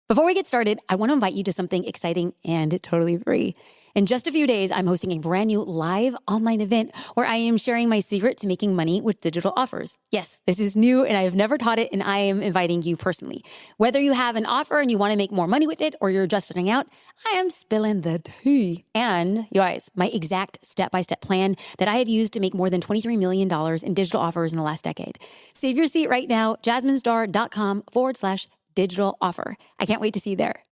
Before we get started, I want to invite you to something exciting and totally free. In just a few days, I'm hosting a brand new live online event where I am sharing my secret to making money with digital offers. Yes, this is new and I have never taught it, and I am inviting you personally. Whether you have an offer and you want to make more money with it or you're just starting out, I am spilling the tea. And you guys, my exact step-by-step plan that I have used to make more than $23 million in digital offers in the last decade. Save your seat right now, jasminestar.com/digital offer. I can't wait to see you there.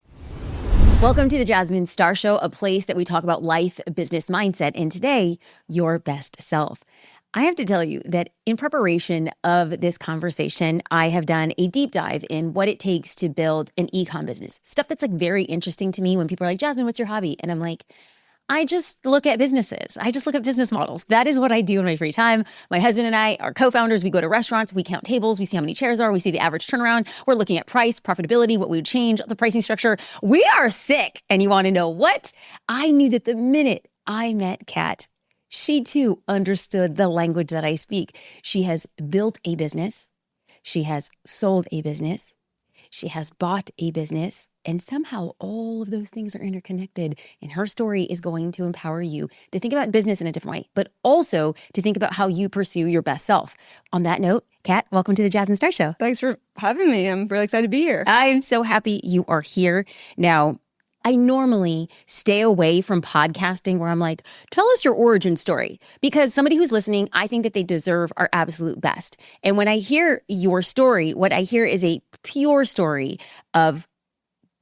Welcome to the Jasmine Star Show, a place that we talk about life, business, mindset, and today, your best self. I have to tell you that in preparation of this conversation, I have done a deep dive in what it takes to build an e-com business. Stuff that's like very interesting to me when people are like, Jasmine, what's your hobby? And I'm like, I just look at businesses. I just look at business models. That is what I do in my free time. My husband and I are co-founders. We go to restaurants, we count tables, we see how many chairs are, we see the average turnaround. We're looking at price, profitability, what we would change, the pricing structure. We are sick. And you want to know what? I knew that the minute I met Kat, she too understood the language that I speak. She has built a business. She has sold a business. She has bought a business, and somehow all of those things are interconnected. And her story is going to empower you to think about business in a different way, but also to think about how you pursue your best self. On that note, Kat, welcome to the Jasmine Star Show. Thanks for having me. I'm really excited to be here. I'm so happy you are here. Now, I normally stay away from podcasting where I'm like, tell us your origin story. Because somebody who's listening, I think that they deserve our absolute best. And when I hear your story, what I hear is a pure story of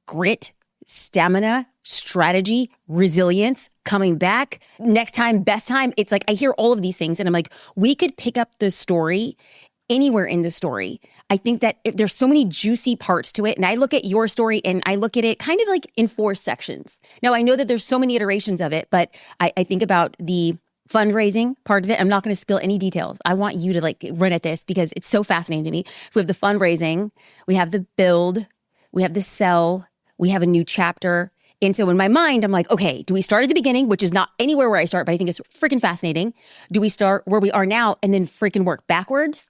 grit, stamina, strategy, resilience, coming back, next time, best time. It's like I hear all of these things and I'm like, we could pick up the story anywhere in the story. I think that there's so many juicy parts to it. And I look at your story and I look at it kind of like in 4 sections. Now, I know that there's so many iterations of it, but I think about the fundraising part of it. I'm not going to spill any details. I want you to like run at this because it's so fascinating to me. We have the fundraising, we have the build, we have the sell, we have a new chapter. And so in my mind, I'm like, okay, do we start at the beginning, which is not anywhere where I start, but I think it's freaking fascinating. Do we start where we are now and then freaking work backwards?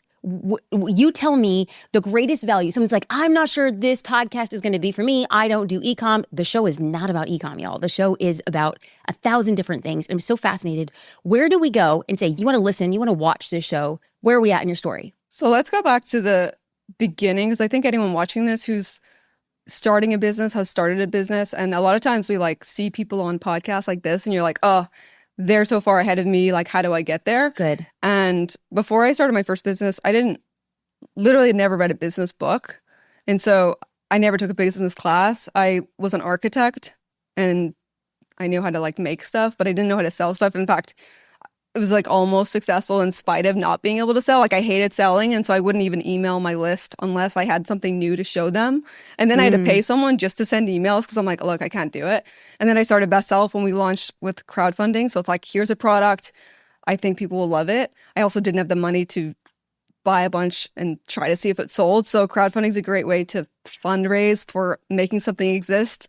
You tell me the greatest value. Someone's like, I'm not sure this podcast is going to be for me. I don't do e-com. The show is not about e-com, y'all. The show is about 1,000 different things. And I'm so fascinated. Where do we go and say, you want to listen, you want to watch this show? Where are we at in your story? So let's go back to the beginning, because I think anyone watching this who's starting a business has started a business. And a lot of times we like see people on podcasts like this and you're like, oh, they're so far ahead of me. Like, how do I get there? Good. And before I started my first business, I never read a business book. And so I never took a business class. I was an architect and I knew how to like make stuff, but I didn't know how to sell stuff. In fact, it was like almost successful in spite of not being able to sell. Like I hated selling. And so I wouldn't even email my list unless I had something new to show them. And then I had to pay someone just to send emails because I'm like, look, I can't do it. And then I started BestSelf when we launched with crowdfunding. So it's like, here's a product. I think people will love it. I also didn't have the money to buy a bunch and try to see if it sold. So crowdfunding is a great way to fundraise for making something exist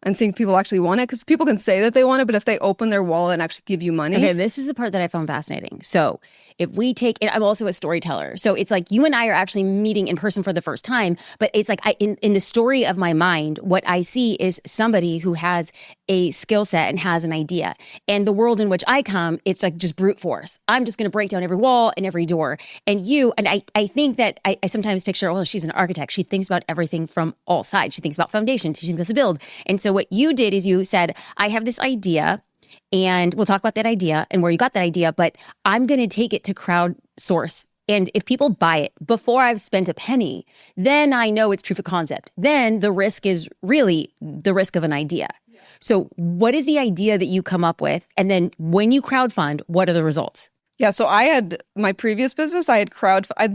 and seeing people actually want it, because people can say that they want it, but if they open their wallet and actually give you money. Okay, this is the part that I found fascinating. So if we take, and I'm also a storyteller, so it's like you and I are actually meeting in person for the first time, but it's like in the story of my mind, what I see is somebody who has a skill set and has an idea. And the world in which I come, it's like just brute force. I'm just going to break down every wall and every door. And I think that I sometimes picture, well, she's an architect. She thinks about everything from all sides. She thinks about foundation. She thinks about build. And so what you did is you said, I have this idea and we'll talk about that idea and where you got that idea, but I'm going to take it to crowdsource. And if people buy it before I've spent a penny, then I know it's proof of concept. Then the risk is really the risk of an idea. Yeah. So what is the idea that you come up with? And then when you crowdfund, what are the results? Yeah, so I had my previous business, I'd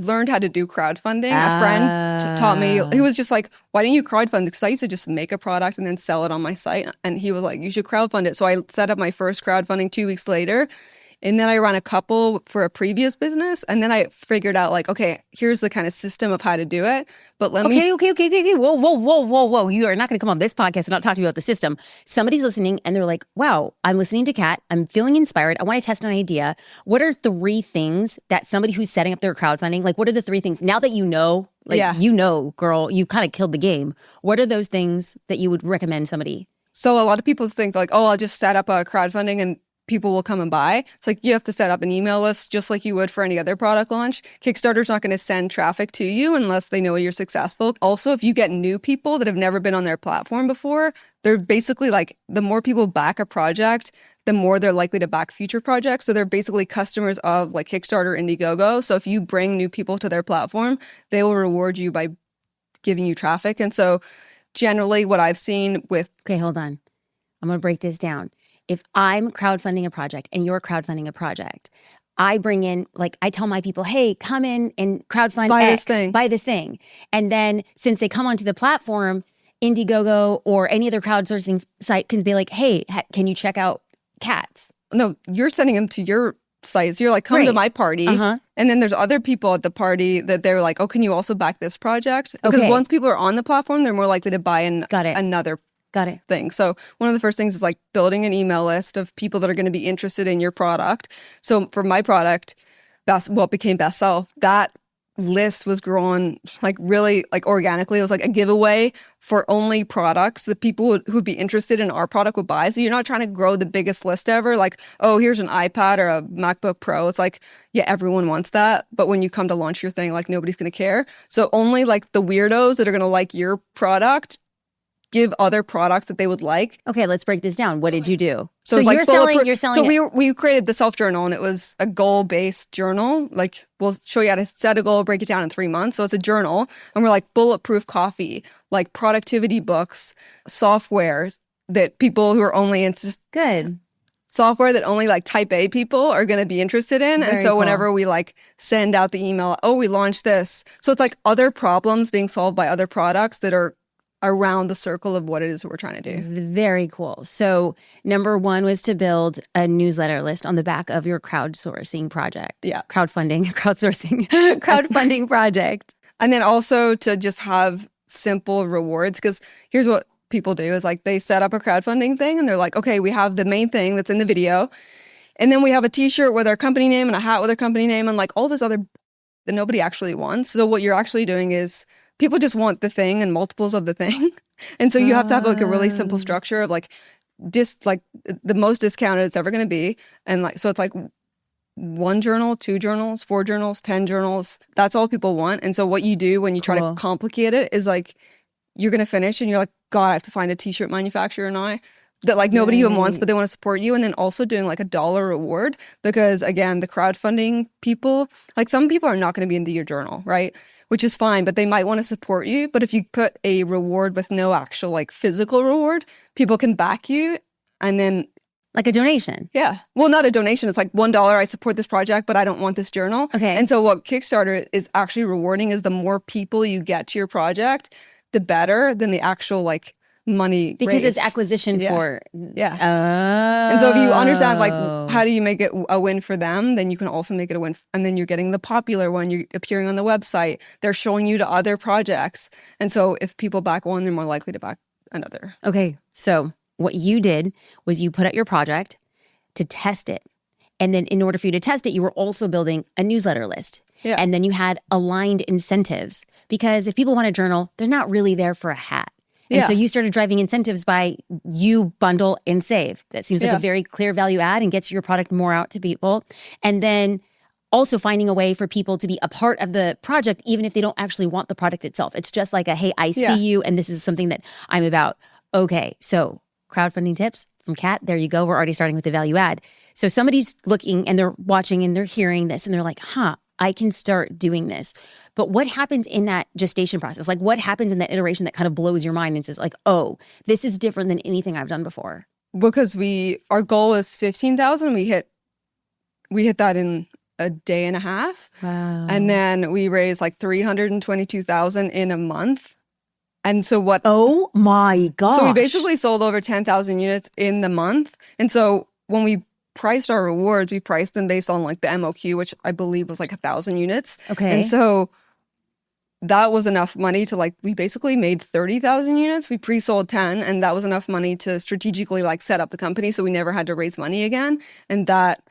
learned how to do crowdfunding. A friend taught me. He was just like, why don't you crowdfund? Because I used to just make a product and then sell it on my site. And he was like, you should crowdfund it. So I set up my first crowdfunding 2 weeks later. And then I ran a couple for a previous business. And then I figured out like, okay, here's the kind of system of how to do it. But let me. Okay. Whoa. You are not going to come on this podcast and not talk to me about the system. Somebody's listening and they're like, wow, I'm listening to Kat. I'm feeling inspired. I want to test an idea. What are 3 things that somebody who's setting up their crowdfunding, like what are the 3 things now that you know, girl, you kind of killed the game. What are those things that you would recommend somebody? So a lot of people think like, oh, I'll just set up a crowdfunding and people will come and buy. It's like you have to set up an email list just like you would for any other product launch. Kickstarter's not going to send traffic to you unless they know you're successful. Also, if you get new people that have never been on their platform before, they're basically like the more people back a project, the more they're likely to back future projects. So they're basically customers of like Kickstarter, Indiegogo. So if you bring new people to their platform, they will reward you by giving you traffic. And so generally what I've seen with... Okay, hold on. I'm going to break this down. If I'm crowdfunding a project and you're crowdfunding a project, I bring in, like, I tell my people, hey, come in and crowdfund buy this thing. And then since they come onto the platform, Indiegogo or any other crowdsourcing site can be like, hey, can you check out Cats? No, you're sending them to your site. So you're like, come to my party. And then there's other people at the party that they're like, oh, can you also back this project? Because once people are on the platform, they're more likely to buy another thing. So one of the first things is like building an email list of people that are going to be interested in your product. So for my product, became BestSelf, that list was grown like really like organically. It was like a giveaway for only products that people who'd be interested in our product would buy. So you're not trying to grow the biggest list ever. Like, oh, here's an iPad or a MacBook Pro. It's like, yeah, everyone wants that. But when you come to launch your thing, like nobody's going to care. So only like the weirdos that are going to like your product give other products that they would like. Okay, let's break this down. What did you do? So you're selling. So we created the self journal, and it was a goal based journal. Like we'll show you how to set a goal, break it down in 3 months. So it's a journal, and we're like bulletproof coffee, like productivity books, software that people who are only good software that only like type A people are going to be interested in. And so whenever we like send out the email, oh, we launched this. So it's like other problems being solved by other products that are around the circle of what it is we're trying to do. Very cool. So number 1 was to build a newsletter list on the back of your crowdsourcing project. Yeah. Crowdfunding project. And then also to just have simple rewards, because here's what people do is like they set up a crowdfunding thing and they're like, okay, we have the main thing that's in the video. And then we have a t-shirt with our company name and a hat with our company name and like all this other that nobody actually wants. So what you're actually doing is people just want the thing and multiples of the thing. And so you have to have like a really simple structure of like the most discounted it's ever going to be. And like, so it's like 1 journal, 2 journals, 4 journals, 10 journals. That's all people want. And so what you do when you try to complicate it is like, you're going to finish and you're like, God, I have to find a t-shirt manufacturer now that like nobody even wants, but they want to support you. And then also doing like a $1 reward, because again, the crowdfunding people, like some people are not going to be into your journal, right? Which is fine, but they might want to support you. But if you put a reward with no actual like physical reward, people can back you and then... Like a donation. Yeah. Well, not a donation. It's like $1, I support this project, but I don't want this journal. Okay. And so what Kickstarter is actually rewarding is the more people you get to your project, the better than the actual like money because raised. it's acquisition for and so if you understand like how do you make it a win for them, then you can also make it a win and then you're getting the popular one, you're appearing on the website, they're showing you to other projects, and so if people back one, they're more likely to back another. Okay, so what you did was you put out your project to test it, and then in order for you to test it, you were also building a newsletter list. And then you had aligned incentives, because if people want a journal, they're not really there for a hat. And so you started driving incentives by you bundle and save. That seems like a very clear value add and gets your product more out to people. And then also finding a way for people to be a part of the project, even if they don't actually want the product itself. It's just like hey, I see you and this is something that I'm about. Okay, so crowdfunding tips from Kat. There you go. We're already starting with the value add. So somebody's looking and they're watching and they're hearing this and they're like, I can start doing this. But what happens in that gestation process? Like what happens in that iteration that kind of blows your mind and says like, oh, this is different than anything I've done before? Because our goal is 15,000. We hit that in a day and a half. Wow. And then we raised like 322,000 in a month. And so oh my gosh. So we basically sold over 10,000 units in the month. And so when we priced our rewards, we priced them based on like the MOQ, which I believe was like 1,000 units. Okay. And so that was enough money to like, we basically made 30,000 units. We pre-sold 10, and that was enough money to strategically like set up the company so we never had to raise money again. And that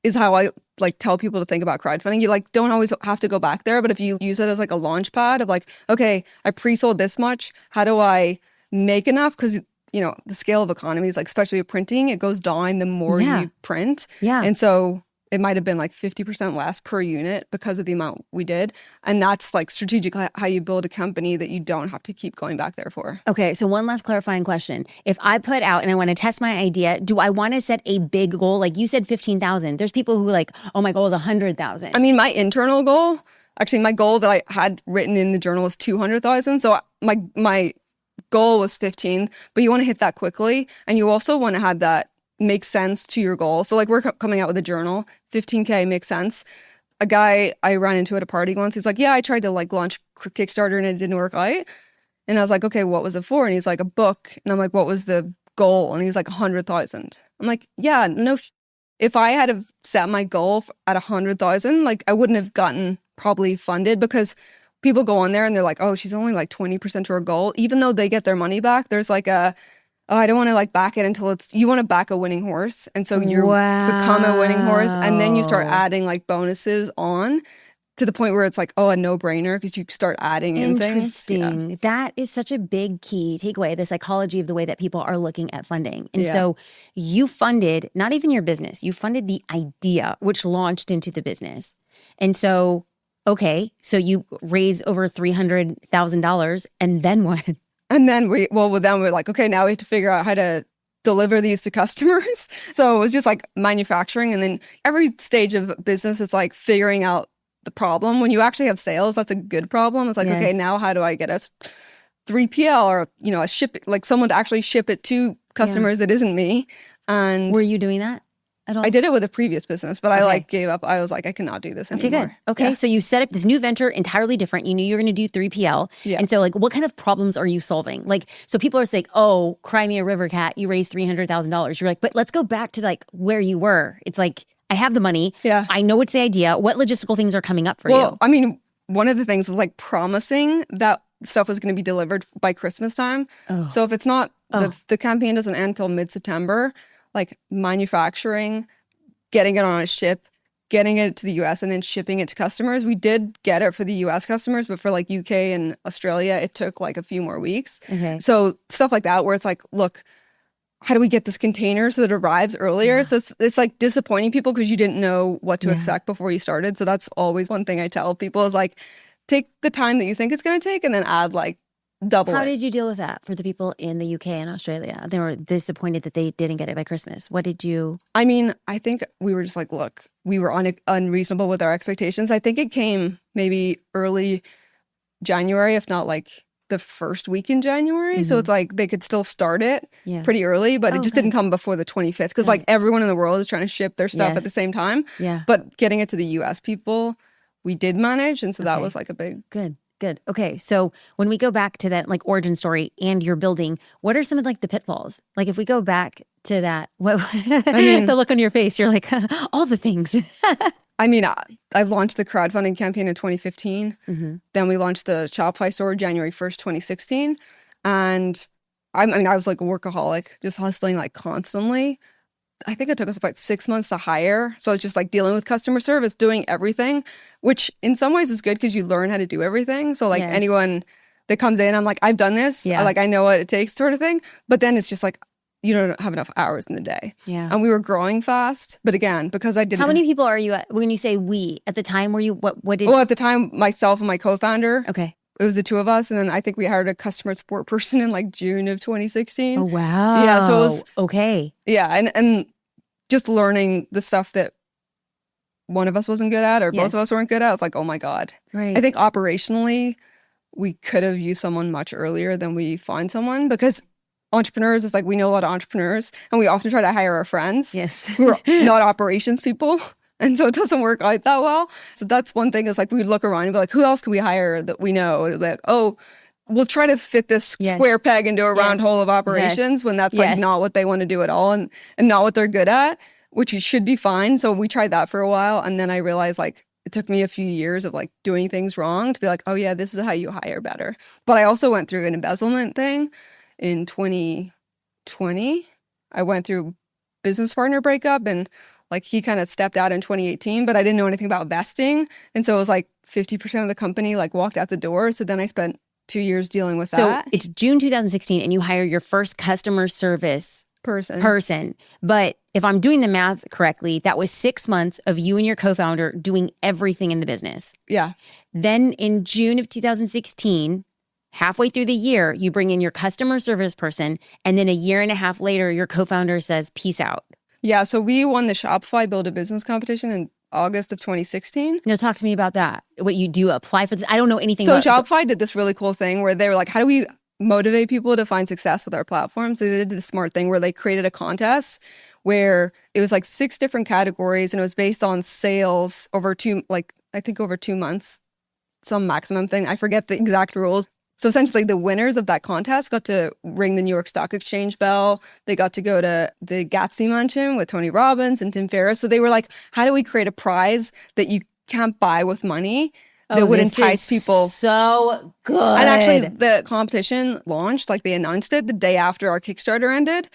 is how I like tell people to think about crowdfunding. You like don't always have to go back there, but if you use it as like a launch pad of like, okay, I pre-sold this much, how do I make enough? Because you know, the scale of economies, like especially with printing, it goes down the more you print. Yeah. And so it might have been like 50% less per unit because of the amount we did. And that's like strategically how you build a company that you don't have to keep going back there for. Okay, so one last clarifying question. If I put out and I want to test my idea, do I want to set a big goal? Like you said 15,000. There's people who like, oh, my goal is 100,000. I mean, my internal goal, actually my goal that I had written in the journal was 200,000. So my goal was 15, but you want to hit that quickly. And you also want to have that make sense to your goal. So like we're coming out with a journal, 15K makes sense. A guy I ran into at a party once, he's like, yeah, I tried to like launch Kickstarter and it didn't work out. And I was like, okay, what was it for? And he's like, a book. And I'm like, what was the goal? And he's like, 100,000. I'm like, yeah, no. If I had have set my goal at 100,000, like I wouldn't have gotten probably funded, because people go on there and they're like, oh, she's only like 20% to her goal. Even though they get their money back, there's like oh, I don't want to like back it until you want to back a winning horse. And so you become a winning horse, and then you start adding like bonuses on to the point where it's like, oh, a no-brainer, because you start adding in things. Interesting. Yeah. That is such a big key takeaway, the psychology of the way that people are looking at funding. And so you funded not even your business, you funded the idea, which launched into the business. And so, okay, so you raise over $300,000, and then what? And then we're like, okay, now we have to figure out how to deliver these to customers. So it was just like manufacturing. And then every stage of business is like figuring out the problem. When you actually have sales, that's a good problem. It's like, okay, now how do I get a 3PL or, you know, a ship, like someone to actually ship it to customers that isn't me. And were you doing that at all? I did it with a previous business, but I like gave up. I was like, I cannot do this anymore. Okay, good. Okay, so you set up this new venture, entirely different. You knew you were going to do 3PL. Yeah. And so like, what kind of problems are you solving? Like, so people are saying, oh, cry me a river, cat, you raised $300,000. You're like, but let's go back to like where you were. It's like, I have the money. Yeah. I know it's the idea. What logistical things are coming up for you? Well, I mean, one of the things was like promising that stuff was going to be delivered by Christmas time. Oh. So if it's not, the campaign doesn't end until mid-September, like manufacturing, getting it on a ship, getting it to the US, and then shipping it to customers. We did get it for the US customers, but for like UK and Australia, it took like a few more weeks. Okay. So stuff like that, where it's like, look, how do we get this container so that it arrives earlier? Yeah. So it's like disappointing people because you didn't know what to expect before you started. So that's always one thing I tell people is like, take the time that you think it's going to take and then add like double How it. did you deal with that for the people in the UK and Australia? They were disappointed that they didn't get it by Christmas. What did you... I mean, I think we were just like, look, we were unreasonable with our expectations. I think it came maybe early January, if not like the first week in January. Mm-hmm. So it's like they could still start it pretty early, but it just didn't come before the 25th because like everyone in the world is trying to ship their stuff at the same time. Yeah. But getting it to the US people, we did manage. And so that was like a big... Good. Okay. So when we go back to that like origin story and your building, what are some of like the pitfalls? Like if we go back to that, what the look on your face, you're like, all the things. I mean, I launched the crowdfunding campaign in 2015. Mm-hmm. Then we launched the Shopify store January 1st, 2016. And I was like a workaholic, just hustling like constantly. I think it took us about 6 months to hire. So it's just like dealing with customer service, doing everything, which in some ways is good because you learn how to do everything. So like anyone that comes in, I'm like, I've done this. Yeah. I know what it takes sort of thing. But then it's just like, you don't have enough hours in the day. Yeah. And we were growing fast. But again, because I didn't... How many people are you at, when you say we, at the time were you, what did... Well, at the time, myself and my co-founder. Okay. It was the two of us. And then I think we hired a customer support person in like June of 2016. Oh, wow. Yeah. So it was... Okay. Yeah. And just learning the stuff that one of us wasn't good at or both of us weren't good at. It's like, oh my God. Right. I think operationally, we could have used someone much earlier than we find someone because entrepreneurs, it's like we know a lot of entrepreneurs and we often try to hire our friends who are not operations people. And so it doesn't work out that well. So that's one thing is like we would look around and be like, who else can we hire that we know? Like, oh, we'll try to fit this square peg into a round hole of operations when that's like not what they want to do at all and not what they're good at. which should be fine. So we tried that for a while. And then I realized like it took me a few years of like doing things wrong to be like, oh yeah, this is how you hire better. But I also went through an embezzlement thing in 2020. I went through business partner breakup, and like he kind of stepped out in 2018, but I didn't know anything about vesting. And so it was like 50% of the company like walked out the door. So then I spent 2 years dealing with that. So it's June 2016 and you hire your first customer service person. But if I'm doing the math correctly, that was 6 months of you and your co-founder doing everything in the business. Yeah. Then in June of 2016, halfway through the year, you bring in your customer service person. And then a year and a half later, your co-founder says, peace out. Yeah. So we won the Shopify Build a Business competition in August of 2016. Now talk to me about that. What you do, apply for this? I don't know anything so about Shopify did this really cool thing where they were like, how do we motivate people to find success with our platforms? They did this smart thing where they created a contest where it was like 6 different categories, and it was based on sales over over 2 months, some maximum thing. I forget the exact rules. So essentially the winners of that contest got to ring the New York Stock Exchange bell. They got to go to the Gatsby Mansion with Tony Robbins and Tim Ferriss. So they were like, how do we create a prize that you can't buy with money that would entice people? So good. And actually the competition launched, like they announced it the day after our Kickstarter ended.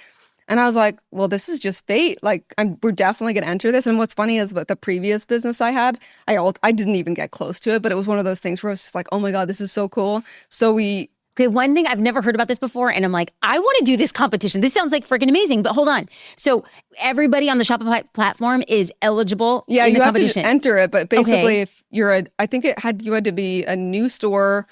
And I was like, well, this is just fate. Like, we're definitely going to enter this. And what's funny is with the previous business I had, I didn't even get close to it, but it was one of those things where I was just like, oh my God, this is so cool. So Okay, one thing, I've never heard about this before, and I'm like, I want to do this competition. This sounds like freaking amazing, but hold on. So everybody on the Shopify platform is eligible in the you have competition. to enter it, but basically if you're I think you had to be a new store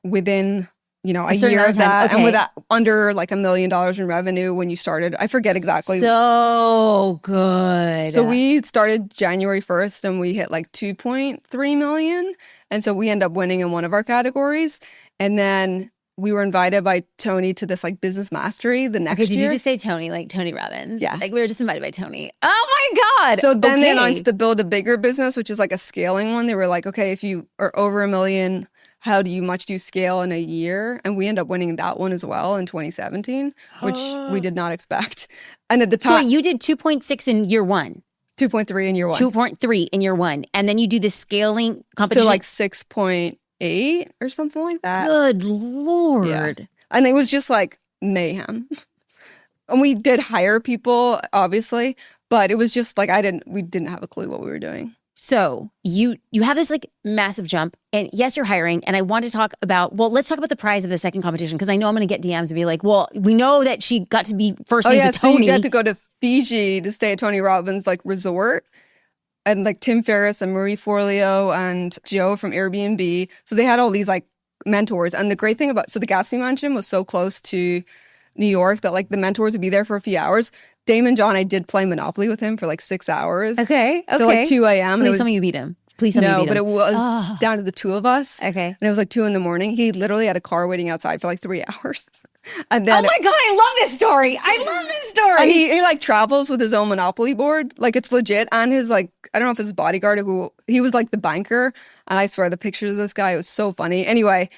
within a year of that, and with that under like $1 million in revenue when you started. I forget exactly. So good. So we started January 1st and we hit like 2.3 million. And so we end up winning in one of our categories. And then we were invited by Tony to this like business mastery the next year. Did you just say Tony, like Tony Robbins? Yeah. Like we were just invited by Tony. Oh my God. So then they announced the Build a Bigger business, which is like a scaling one. They were like, okay, if you are over $1 million, how much do you scale in a year? And we end up winning that one as well in 2017, which we did not expect. And at the time, so you did 2.6 in year one. 2.3 in year one. 2.3 in year one. And then you do the scaling competition. To like 6.8 or something like that. Good Lord. Yeah. And it was just like mayhem. And we did hire people, obviously, but it was just like we didn't have a clue what we were doing. So you have this like massive jump, and yes, you're hiring. And I want to talk about, let's talk about the prize of the second competition, because I know I'm going to get DMs and be like, well, we know that she got to be first named to Tony. So you got to go to Fiji to stay at Tony Robbins like resort, and like Tim Ferriss and Marie Forleo and Joe from Airbnb. So they had all these like mentors. And the great thing the Gatsby Mansion was so close to New York that like the mentors would be there for a few hours. Damon John, I did play Monopoly with him for like 6 hours. Okay. So like 2 a.m. Please tell me you beat him. Please tell me you beat him. No, but it was down to the two of us. Okay. And it was like 2 a.m. He literally had a car waiting outside for like 3 hours. And then, oh my God, I love this story. I love this story. And he like travels with his own Monopoly board. Like it's legit. And his like, I don't know if his bodyguard, he was like the banker. And I swear the pictures of this guy was so funny. Anyway,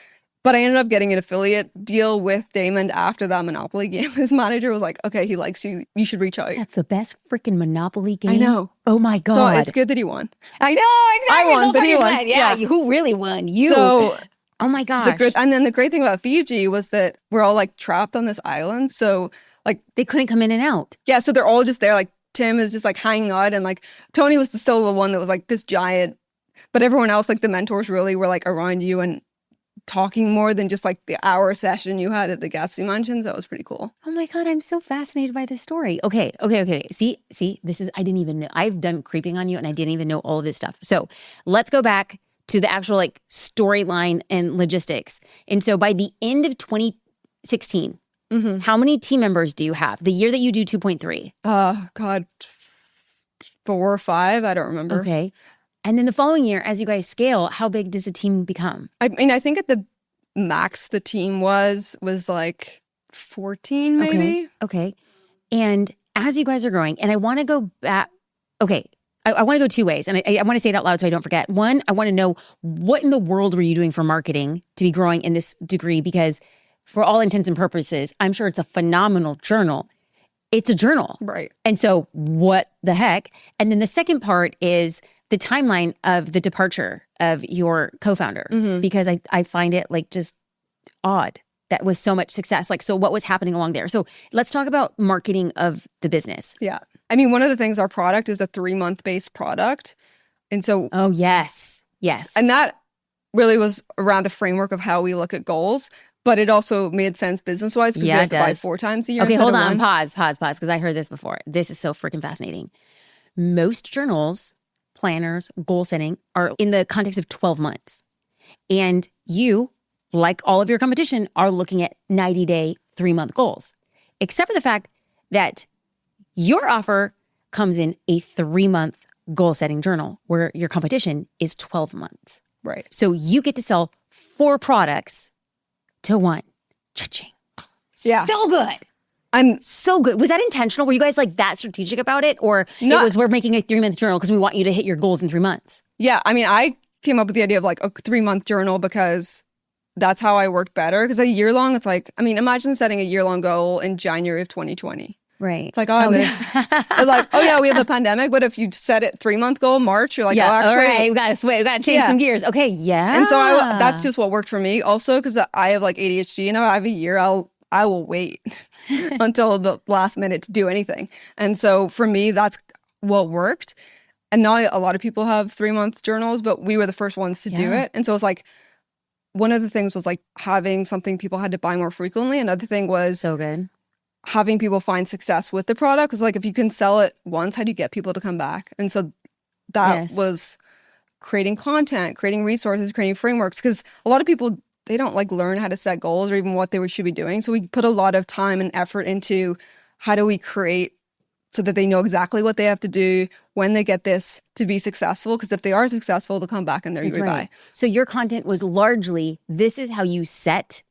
but I ended up getting an affiliate deal with Damon after that Monopoly game. His manager was like, okay, he likes you. You should reach out. That's the best freaking Monopoly game. I know. Oh my God. So it's good that he won. I know, exactly. I won, but he won. Yeah. Who really won? You. So, oh my gosh. And then the great thing about Fiji was that we're all like trapped on this island. So like they couldn't come in and out. Yeah. So they're all just there. Like Tim is just like hanging out, and like Tony was still the one that was like this giant, but everyone else, like the mentors really were like around you and talking more than just like the hour session you had at the Gatsby Mansion. That was pretty cool. Oh my God, I'm so fascinated by this story. Okay. See, this is, I didn't even know. I've done creeping on you and I didn't even know all of this stuff. So let's go back to the actual like storyline and logistics. And so by the end of 2016, how many team members do you have? The year that you do 2.3? God, 4 or 5, I don't remember. Okay. And then the following year, as you guys scale, how big does the team become? I mean, I think at the max the team was like 14 maybe. Okay. And as you guys are growing, and I want to go back, I want to go 2 ways. And I want to say it out loud so I don't forget. One, I want to know what in the world were you doing for marketing to be growing in this degree? Because for all intents and purposes, I'm sure it's a phenomenal journal. it's a journal. Right. And so what the heck? And then the second part is the timeline of the departure of your co-founder, because I find it like just odd that with so much success. Like, so what was happening along there? So let's talk about marketing of the business. Yeah. I mean, one of the things, our product is a 3-month based product. And so. Oh, yes. Yes. And that really was around the framework of how we look at goals. But it also made sense business-wise because you have to buy 4 times a year. Okay, hold on. Pause, because I heard this before. This is so freaking fascinating. Most journals, planners, goal setting are in the context of 12 months. And you, like all of your competition, are looking at 90-day, 3-month goals. Except for the fact that your offer comes in a 3-month goal-setting journal where your competition is 12 months. Right. So you get to sell 4 products to 1. Cha-ching. Yeah. So good. And so good. Was that intentional? Were you guys like that strategic about it? Or it was, we're making a 3-month journal because we want you to hit your goals in 3 months? Yeah. I mean, I came up with the idea of like a 3-month journal because that's how I worked better. Because a year long, it's like, I mean, imagine setting a year-long goal in January of 2020. Right. It's like, it's like, oh yeah, we have a pandemic. But if you set it 3-month goal, March, you're like, yeah, oh, actually, all right, we got to switch. We got to change some gears. Okay, yeah. And so that's just what worked for me. Also, because I have like ADHD and I have a year, I will wait until the last minute to do anything. And so for me, that's what worked. And now a lot of people have 3-month journals, but we were the first ones to do it. And so it's like, one of the things was like having something people had to buy more frequently. Another thing was so good. Having people find success with the product. Because like if you can sell it once, how do you get people to come back? And so that was creating content, creating resources, creating frameworks. Because a lot of people, they don't like learn how to set goals or even what they should be doing. So we put a lot of time and effort into how do we create so that they know exactly what they have to do when they get this to be successful. Because if they are successful, they'll come back and they're rebuy. Right. So your content was largely, this is how you set,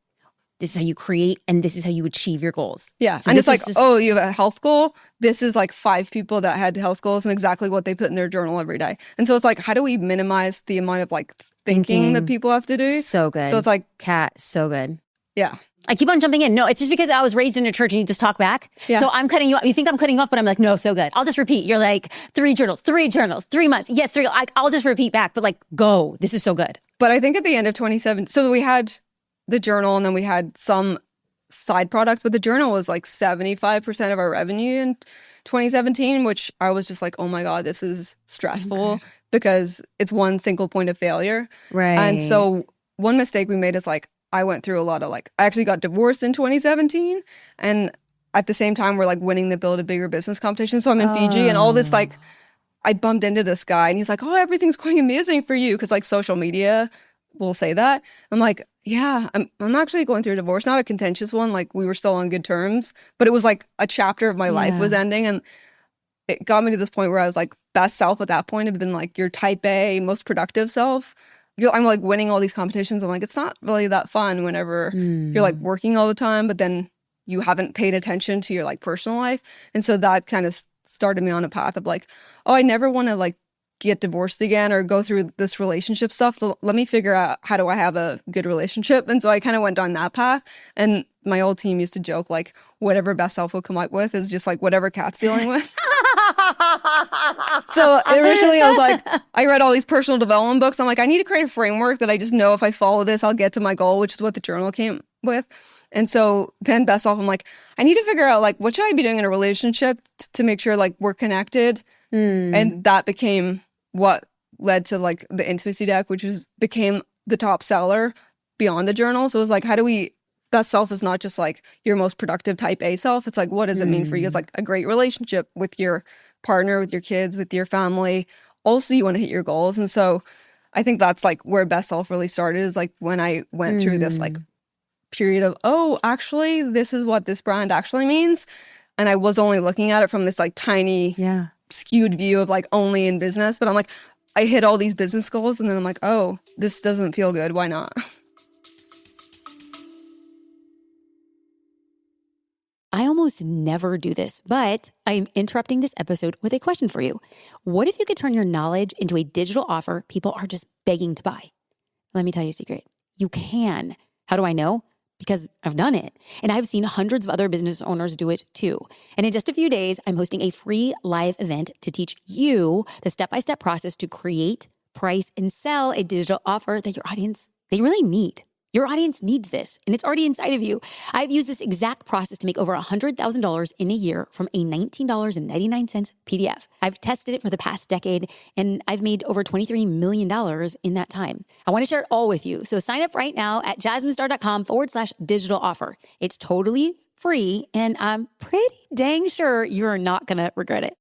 this is how you create, and this is how you achieve your goals. Yeah. So and it's like, oh, you have a health goal. This is like 5 people that had health goals and exactly what they put in their journal every day. And so it's like, how do we minimize the amount of like thinking that people have to do? So good. So it's like, Kat, so good. Yeah. I keep on jumping in. No, it's just because I was raised in a church and you just talk back. Yeah. So I'm cutting you off. You think I'm cutting you off, but I'm like, no, so good. I'll just repeat. You're like 3 journals, 3 months. Yes, 3. I'll just repeat back, but like, go. This is so good. But I think at the end of 2017, so we had the journal and then we had some side products, but the journal was like 75% of our revenue in 2017, which I was just like, oh my God, this is stressful because it's one single point of failure. Right. And so one mistake we made is like, I went through a lot of like, I actually got divorced in 2017. And at the same time, we're like winning the Build a Bigger Business competition. So I'm in Fiji and all this like, I bumped into this guy and he's like, oh, everything's going amazing for you. Cause like social media will say that. I'm like, yeah, I'm actually going through a divorce, not a contentious one. Like we were still on good terms, but it was like a chapter of my life was ending. And it got me to this point where I was like, best self at that point had been like your type A, most productive self. I'm like winning all these competitions. I'm like, it's not really that fun whenever you're like working all the time, but then you haven't paid attention to your like personal life. And so that kind of started me on a path of like, oh, I never want to like get divorced again or go through this relationship stuff. So let me figure out how do I have a good relationship. And so I kind of went down that path. And my old team used to joke like whatever Best Self will come up with is just like whatever Kat's dealing with. So originally I was like, I read all these personal development books. I'm like, I need to create a framework that I just know if I follow this, I'll get to my goal, which is what the journal came with. And so then Best Self, I'm like, I need to figure out like, what should I be doing in a relationship to make sure like we're connected? And that became what led to like the intimacy deck, which became the top seller beyond the journal. So it was like, how do we, Best Self is not just like your most productive type A self. It's like, what does it mean for you? It's like a great relationship with your partner, with your kids, with your family. Also, you want to hit your goals. And so I think that's like where Best Self really started, is like when I went through this like period of, oh, actually, this is what this brand actually means. And I was only looking at it from this like tiny skewed view of like only in business. But I'm like, I hit all these business goals and then I'm like, oh, this doesn't feel good. Why not? I almost never do this, but I'm interrupting this episode with a question for you. What if you could turn your knowledge into a digital offer people are just begging to buy? Let me tell you a secret. You can. How do I know? because I've done it. And I've seen hundreds of other business owners do it too. And in just a few days, I'm hosting a free live event to teach you the step-by-step process to create, price, and sell a digital offer that your audience, they really need. Your audience needs this, and it's already inside of you. I've used this exact process to make over $100,000 in a year from a $19.99 PDF. I've tested it for the past decade, and I've made over $23 million in that time. I want to share it all with you. So sign up right now at jasminestar.com/digital offer. It's totally free, and I'm pretty dang sure you're not going to regret it.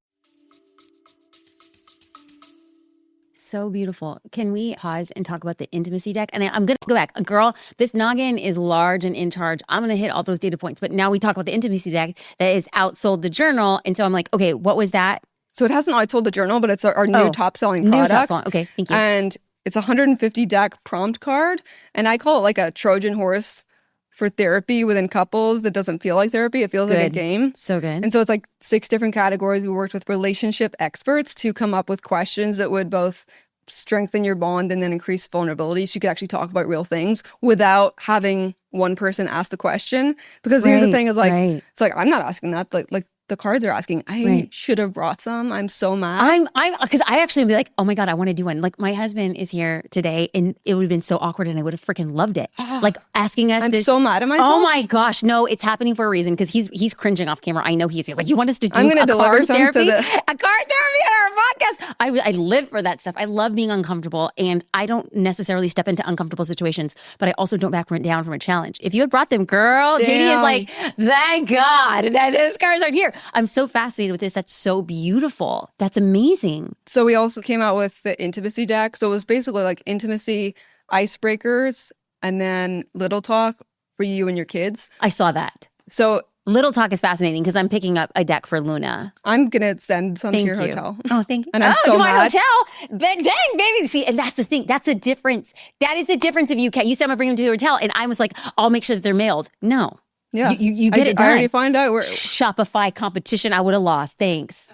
So beautiful. Can we pause and talk about the intimacy deck? And I'm going to go back. Girl, this noggin is large and in charge. I'm going to hit all those data points. But now we talk about the intimacy deck that is outsold the journal. And so I'm like, okay, what was that? So it hasn't outsold the journal, but it's our new top-selling product. New top-selling. Okay, thank you. And it's a 150 deck prompt card. And I call it like a Trojan horse for therapy within couples that doesn't feel like therapy. It feels like a game. So good. And so it's like 6 different categories. We worked with relationship experts to come up with questions that would both strengthen your bond and then increase vulnerability. So you could actually talk about real things without having one person ask the question. Because here's the thing is like, it's like, I'm not asking that. Like the cards are asking, I should have brought some. I'm so mad. Because I actually would be like, oh my God, I want to do one. Like my husband is here today and it would have been so awkward and I would have freaking loved it. Like asking us I'm so mad at myself. Oh my gosh. No, it's happening for a reason because he's cringing off camera. I know he's like, you want us to do I'm gonna a deliver card some therapy? to the... A card therapy on our podcast. I live for that stuff. I love being uncomfortable and I don't necessarily step into uncomfortable situations, but I also don't back down from a challenge. If you had brought them, girl, Damn. JD is like, thank God that these cards aren't here. I'm so fascinated with this. That's so beautiful. That's amazing. So we also came out with the intimacy deck. So it was basically like intimacy icebreakers and then little talk for you and your kids. I saw that. So little talk is fascinating because I'm picking up a deck for Luna. I'm going to send some to your hotel. Oh, thank you. And I'm so mad. Hotel? But dang, baby. See, and that's the thing. That's the difference. That is the difference of you. You said I'm going to bring them to your hotel. And I was like, I'll make sure that they're mailed. No. Yeah. You get it done. I already find out. Shopify competition, I would have lost. Thanks.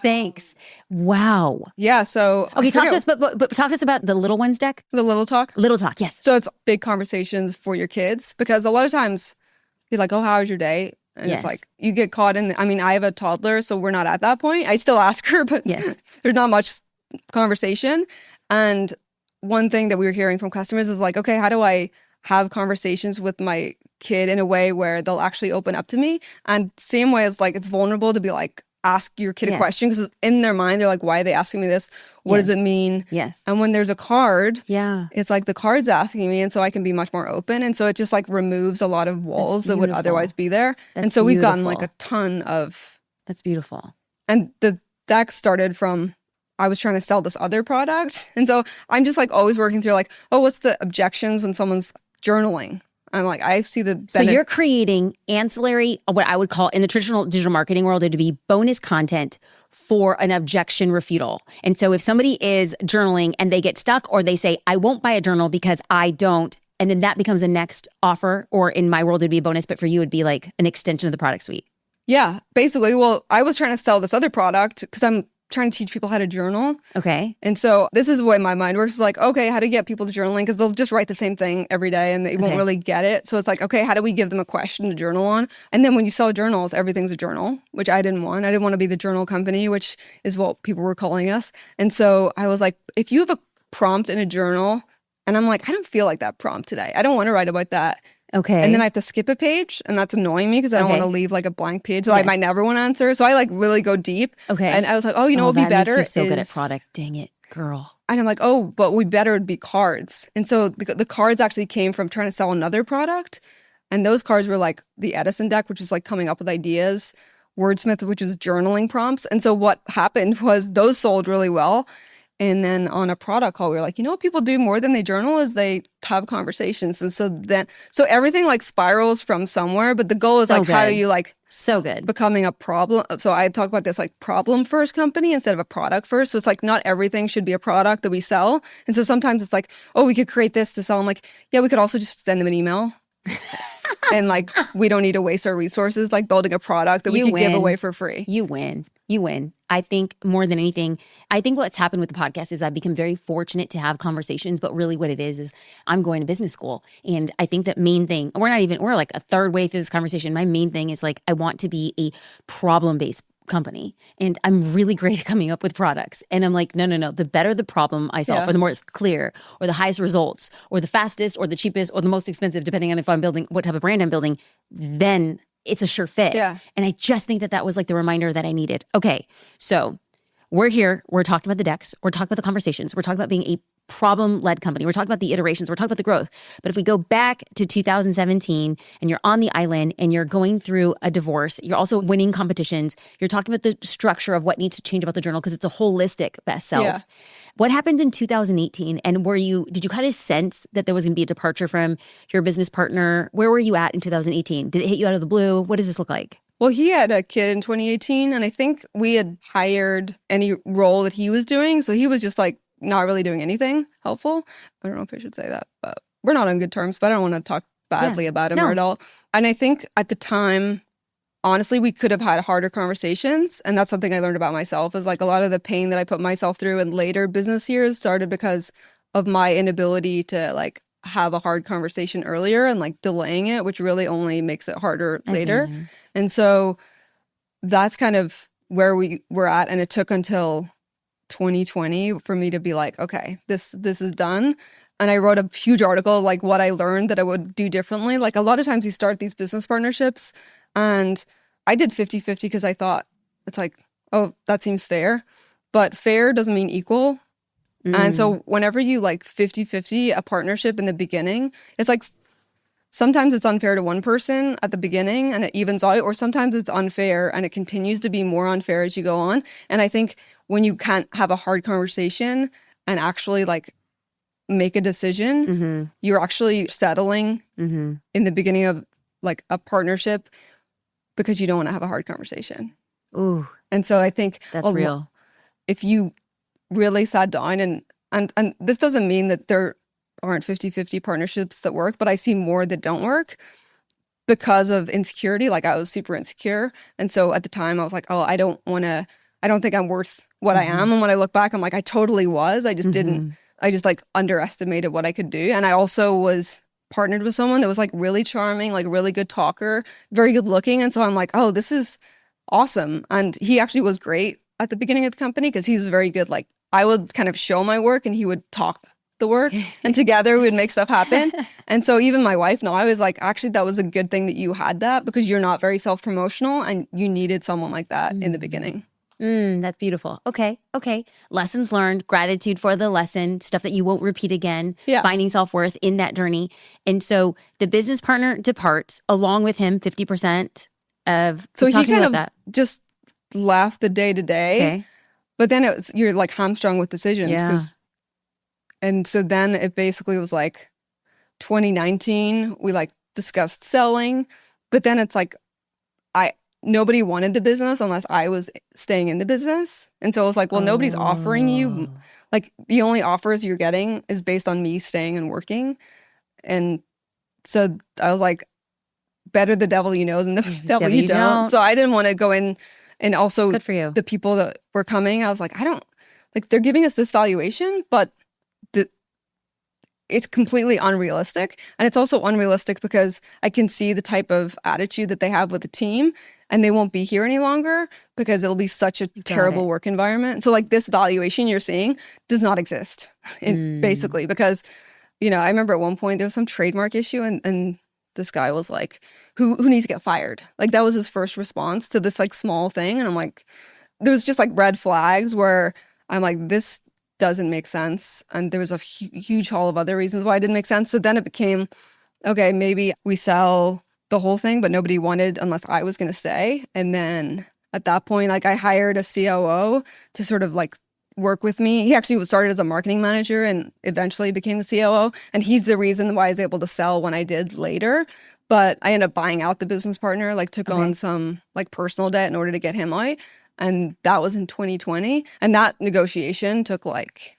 Wow. Yeah, so... Okay, talk to us, but talk to us about the Little Ones deck. The Little Talk? Little Talk, yes. So it's big conversations for your kids because a lot of times you're like, oh, how was your day? And it's like, you get caught in... I mean, I have a toddler, so we're not at that point. I still ask her, but there's not much conversation. And one thing that we were hearing from customers is like, okay, how do I have conversations with my kid in a way where they'll actually open up to me? And same way as like it's vulnerable to be like ask your kid a question because in their mind they're like, why are they asking me this? What does it mean? And when there's a card, it's like the card's asking me, and so I can be much more open, and so it just like removes a lot of walls that would otherwise be there. And so we've gotten like a ton of... That's beautiful. And the deck started from... I was trying to sell this other product, and so I'm just like always working through like, oh, what's the objections when someone's journaling? I'm like, I see the So you're creating ancillary, what I would call in the traditional digital marketing world, it would be bonus content for an objection refutal. And so if somebody is journaling and they get stuck or they say, I won't buy a journal because I don't, and then that becomes the next offer, or in my world, it'd be a bonus, but for you, it'd be like an extension of the product suite. Yeah, basically. Well, I was trying to sell this other product because I'm trying to teach people how to journal. Okay. And so this is the way my mind works. It's like, okay, how to get people to journaling? Because they'll just write the same thing every day and they won't really get it. So it's like, okay, how do we give them a question to journal on? And then when you sell journals, everything's a journal, which I didn't want. I didn't want to be the journal company, which is what people were calling us. And so I was like, if you have a prompt in a journal, and I'm like, I don't feel like that prompt today. I don't want to write about that. Okay. And then I have to skip a page, and that's annoying me because I don't want to leave like a blank page that I might never want to answer. So I like really go deep. Okay. And I was like, oh, you know what would be better makes you so good at product. Dang it, girl. And I'm like, oh, but what would be better would be cards. And so the cards actually came from trying to sell another product. And those cards were like the Edison deck, which was like coming up with ideas, Wordsmith, which was journaling prompts. And so what happened was those sold really well. And then on a product call, we were like, you know what people do more than they journal is they have conversations. And so everything like spirals from somewhere, but the goal is like, how do you like becoming a problem? So I talk about this like problem first company instead of a product first. So it's like not everything should be a product that we sell. And so sometimes it's like, oh, we could create this to sell. I'm like, yeah, we could also just send them an email. And like, we don't need to waste our resources like building a product that we could give away for free. You win. You win. I think more than anything, I think what's happened with the podcast is I've become very fortunate to have conversations, but really what it is I'm going to business school. And I think that main thing, we're like a third way through this conversation. My main thing is like, I want to be a problem-based company. And I'm really great at coming up with products. And I'm like, no. The better the problem I solve, or the more it's clear, or the highest results, or the fastest, or the cheapest, or the most expensive, depending on if I'm building, what type of brand I'm building, then it's a sure fit. Yeah. And I just think that that was like the reminder that I needed. Okay, so we're here. We're talking about the decks. We're talking about the conversations. We're talking about being a problem-led company. We're talking about the iterations. We're talking about the growth. But if we go back to 2017 and you're on the island and you're going through a divorce, you're also winning competitions. You're talking about the structure of what needs to change about the journal because it's a holistic best self. Yeah. What happened in 2018? And did you kind of sense that there was going to be a departure from your business partner? Where were you at in 2018? Did it hit you out of the blue? What does this look like? Well, he had a kid in 2018, and I think we had hired any role that he was doing. So he was just like not really doing anything helpful. I don't know if I should say that, but we're not on good terms, but I don't want to talk badly about him or at all. And I think at the time, honestly, we could have had harder conversations. And that's something I learned about myself is like a lot of the pain that I put myself through in later business years started because of my inability to like have a hard conversation earlier and like delaying it, which really only makes it harder later. And so that's kind of where we were at. And it took until 2020 for me to be like, okay, this is done. And I wrote a huge article like what I learned that I would do differently. Like a lot of times you start these business partnerships and I did 50-50 because I thought it's like, oh, that seems fair. But fair doesn't mean equal. And so whenever you like 50-50 a partnership in the beginning, it's like sometimes it's unfair to one person at the beginning and it evens out, or sometimes it's unfair and it continues to be more unfair as you go on. And I think when you can't have a hard conversation and actually like make a decision, you're actually settling in the beginning of like a partnership because you don't want to have a hard conversation. Ooh. And so I think that's real. If you really sat down and this doesn't mean that there aren't 50-50 partnerships that work, but I see more that don't work because of insecurity. Like I was super insecure. And so at the time I was like, oh, I don't think I'm worth what I am. And when I look back, I'm like, I totally was. I just didn't, I just like underestimated what I could do. And I also was partnered with someone that was like really charming, like really good talker, very good looking. And so I'm like, oh, this is awesome. And he actually was great at the beginning of the company because he was very good. Like I would kind of show my work and he would talk the work and together we would make stuff happen. And so even my wife, I was like, actually, that was a good thing that you had that because you're not very self-promotional and you needed someone like that in the beginning. That's beautiful. Okay. Lessons learned, gratitude for the lesson, stuff that you won't repeat again, finding self-worth in that journey. And so the business partner departs along with him 50% of so he kind of that. Just left the day to day. But then you're like hamstrung with decisions. And so then it basically was like 2019, we like discussed selling, but then it's like nobody wanted the business unless I was staying in the business. And so I was like, well, nobody's offering you, like the only offers you're getting is based on me staying and working. And so I was like, better the devil you know than the devil you don't. So I didn't want to go in. And also good for you. The people that were coming, I was like, they're giving us this valuation, but it's completely unrealistic. And it's also unrealistic because I can see the type of attitude that they have with the team and they won't be here any longer because it'll be such a terrible work environment. So like this valuation you're seeing does not exist basically because, I remember at one point there was some trademark issue and this guy was like, who needs to get fired? Like that was his first response to this like small thing. And I'm like, there was just like red flags where I'm like, this doesn't make sense. And there was a huge haul of other reasons why it didn't make sense. So then it became, okay, maybe we sell the whole thing, but nobody wanted unless I was going to stay. And then at that point, like I hired a COO to sort of like work with me. He actually started as a marketing manager and eventually became the COO. And he's the reason why I was able to sell when I did later. But I ended up buying out the business partner, like took on some like personal debt in order to get him out. And that was in 2020. And that negotiation took like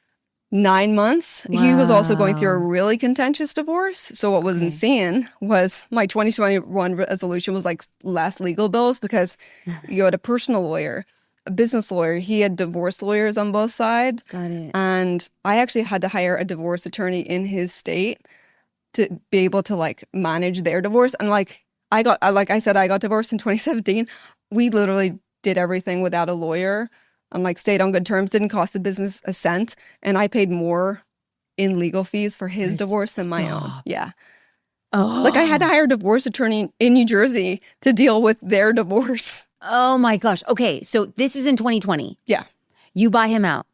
9 months. He was also going through a Wow. really contentious divorce. So what was Okay. insane was my 2021 resolution was like less legal bills, because you had a personal lawyer, a business lawyer. He had divorce lawyers on both sides. Got it. And I actually had to hire a divorce attorney in his state to be able to like manage their divorce. And like I said, I got divorced in 2017. We literally did everything without a lawyer and like stayed on good terms, didn't cost the business a cent. And I paid more in legal fees for his divorce than my own. Stop. Yeah. Oh. Like I had to hire a divorce attorney in New Jersey to deal with their divorce. Oh my gosh. Okay, so this is in 2020. Yeah. You buy him out.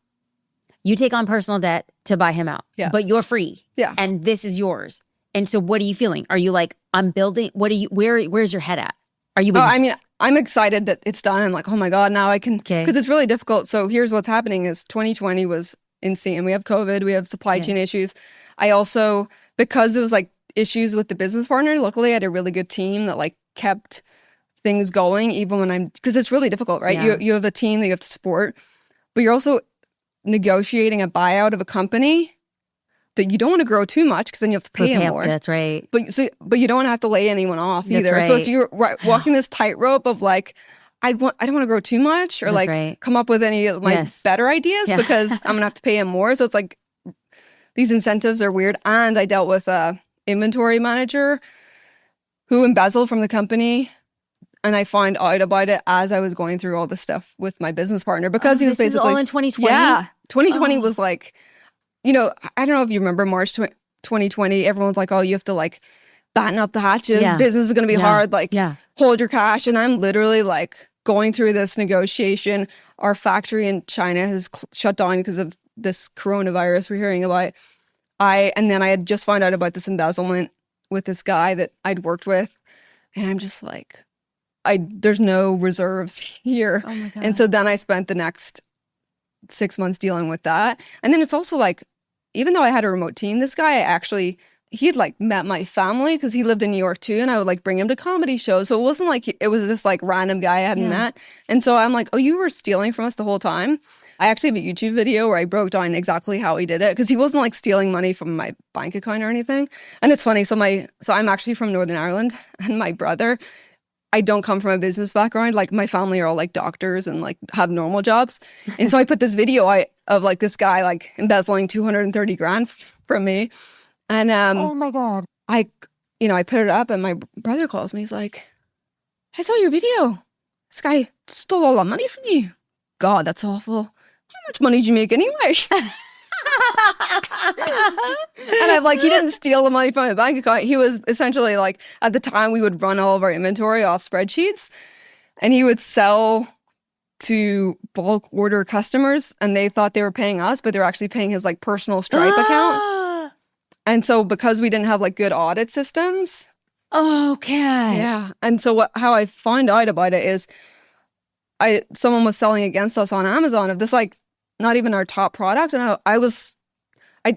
You take on personal debt to buy him out. Yeah. But you're free. Yeah. And this is yours. And so what are you feeling? Are you like, I'm building, where's your head at? Are you Oh, I mean, I'm excited that it's done. I'm like, oh my God, now I can, Okay. because it's really difficult. So here's what's happening is 2020 was insane. We have COVID, we have supply chain issues. I also, because there was like issues with the business partner, luckily I had a really good team that like kept things going even when because it's really difficult, right? Yeah. You have a team that you have to support, but you're also negotiating a buyout of a company that you don't want to grow too much, because then you have to pay them more. That's right. But you don't want to have to lay anyone off That's either. So right. it's you're walking this tightrope of like, I don't want to grow too much, or That's like right. come up with any of my Yes. better ideas Yeah. because I'm gonna have to pay him more. So it's like these incentives are weird. And I dealt with a inventory manager who embezzled from the company. And I found out about it as I was going through all this stuff with my business partner, because he was This is basically all in 2020? Yeah, 2020 Oh. was like, I don't know if you remember March 2020. Everyone's like, oh, you have to like batten up the hatches. Yeah. Business is going to be Yeah. hard. Like, Yeah. hold your cash. And I'm literally like going through this negotiation. Our factory in China has shut down because of this coronavirus we're hearing about. And then I had just found out about this embezzlement with this guy that I'd worked with. And I'm just like, there's no reserves here. Oh my God. And so then I spent the next 6 months dealing with that. And then it's also like, even though I had a remote team, this guy he had like met my family because he lived in New York too. And I would like bring him to comedy shows. So it wasn't like it was this like random guy I hadn't met. And so I'm like, oh, you were stealing from us the whole time? I actually have a YouTube video where I broke down exactly how he did it, because he wasn't like stealing money from my bank account or anything. And it's funny. So I'm actually from Northern Ireland, and my brother, I don't come from a business background. Like my family are all like doctors and like have normal jobs. And so I put this video of like this guy like embezzling 230 grand from me. And oh my God. I put it up, and my brother calls me. He's like, I saw your video. This guy stole all that money from you. God, that's awful. How much money did you make anyway? And I'm like, he didn't steal the money from my bank account. He was essentially like, at the time we would run all of our inventory off spreadsheets, and he would sell to bulk order customers, and they thought they were paying us, but they were actually paying his like personal Stripe account. And so because we didn't have like good audit systems. Okay. Yeah. And so how I found out about it is someone was selling against us on Amazon of this like not even our top product. And I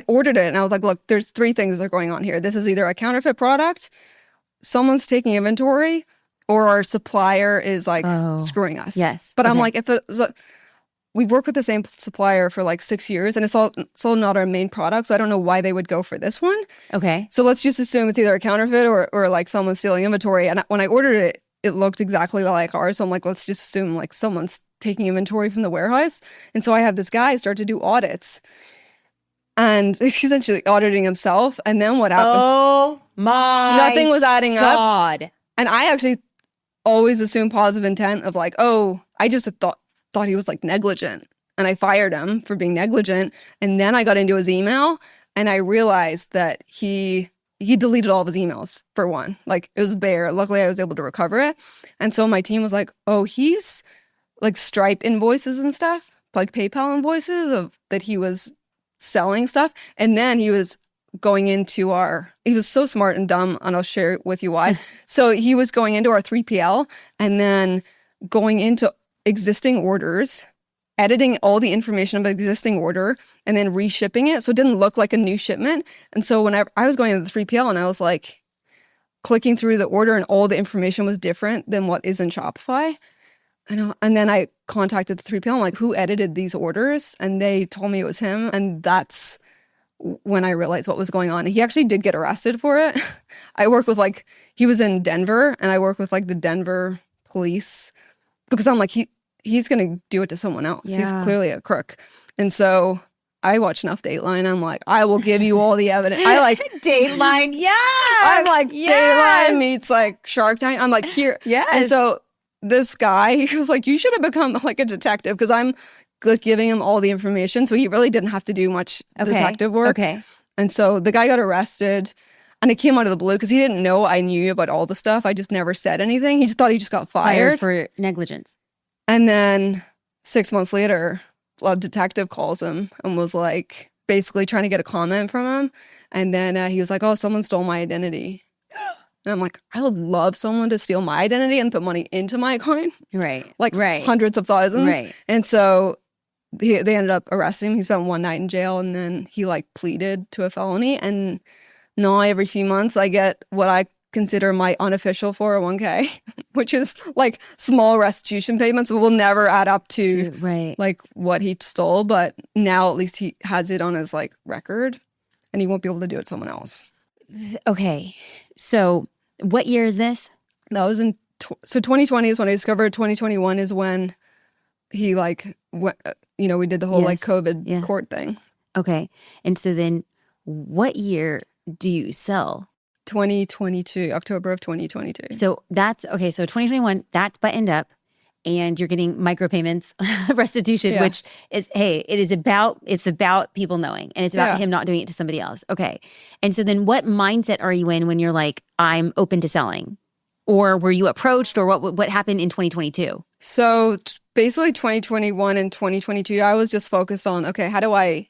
ordered it, and I was like, look, there's 3 things that are going on here. This is either a counterfeit product, someone's taking inventory, or our supplier is like screwing us. Yes. But I'm Okay. like, we've worked with the same supplier for like 6 years, and it's all not our main product. So I don't know why they would go for this one. Okay. So let's just assume it's either a counterfeit or like someone stealing inventory. And when I ordered it, it looked exactly like ours. So I'm like, let's just assume like someone's taking inventory from the warehouse. And so I have this guy start to do audits, and he's essentially auditing himself. And then what happened? Oh my Nothing was adding up. God. And I actually always assume positive intent of like, oh, I just thought he was like negligent, and I fired him for being negligent. And then I got into his email, and I realized that he deleted all of his emails, for one. Like, it was bare. Luckily, I was able to recover it. And so my team was like, oh, he's like Stripe invoices and stuff, like PayPal invoices that he was selling stuff. And then he was going into he was so smart and dumb, and I'll share with you why. So he was going into our 3PL and then going into existing orders, editing all the information of existing order, and then reshipping it so it didn't look like a new shipment. And so whenever I was going into the 3PL, and I was like clicking through the order, and all the information was different than what is in Shopify. And then I contacted the 3PL. I'm like, who edited these orders? And they told me it was him. And that's when I realized what was going on. He actually did get arrested for it. I worked with like, he was in Denver, and I worked with like the Denver police because I'm like, he's going to do it to someone else. Yeah. He's clearly a crook. And so I watch enough Dateline. I'm like, I will give you all the evidence. I like Dateline. Yeah. I'm like, Dateline meets like Shark Tank. I'm like, here. Yes. And so this guy, he was like, you should have become like a detective, because I'm like giving him all the information. So he really didn't have to do much detective work. Okay. And so the guy got arrested, and it came out of the blue because he didn't know I knew about all the stuff. I just never said anything. He just thought he just got fired. For negligence. And then 6 months later, a detective calls him and was like basically trying to get a comment from him. And then he was like, oh, someone stole my identity. And I'm like, I would love someone to steal my identity and put money into my account. Right. Like right. hundreds of thousands. Right. And so they ended up arresting him. He spent one night in jail, and then he like pleaded to a felony. And now every few months I get what I consider my unofficial 401k, which is like small restitution payments. Will never add up to right. like what he stole. But now at least he has it on his like record, and he won't be able to do it to someone else. Okay. So what year is this? That was in, so 2020 is when I discovered. 2021 is when he like, you know, we did the whole like COVID court thing. Okay. And so then what year do you sell? 2022, October of 2022. So that's, okay, so 2021, that's buttoned up, and you're getting micropayments, restitution, which is, hey, it's about people knowing, and it's about him not doing it to somebody else. Okay. And so then what mindset are you in when you're like, I'm open to selling? Or were you approached, or what happened in 2022? So basically 2021 and 2022, I was just focused on, okay, how do I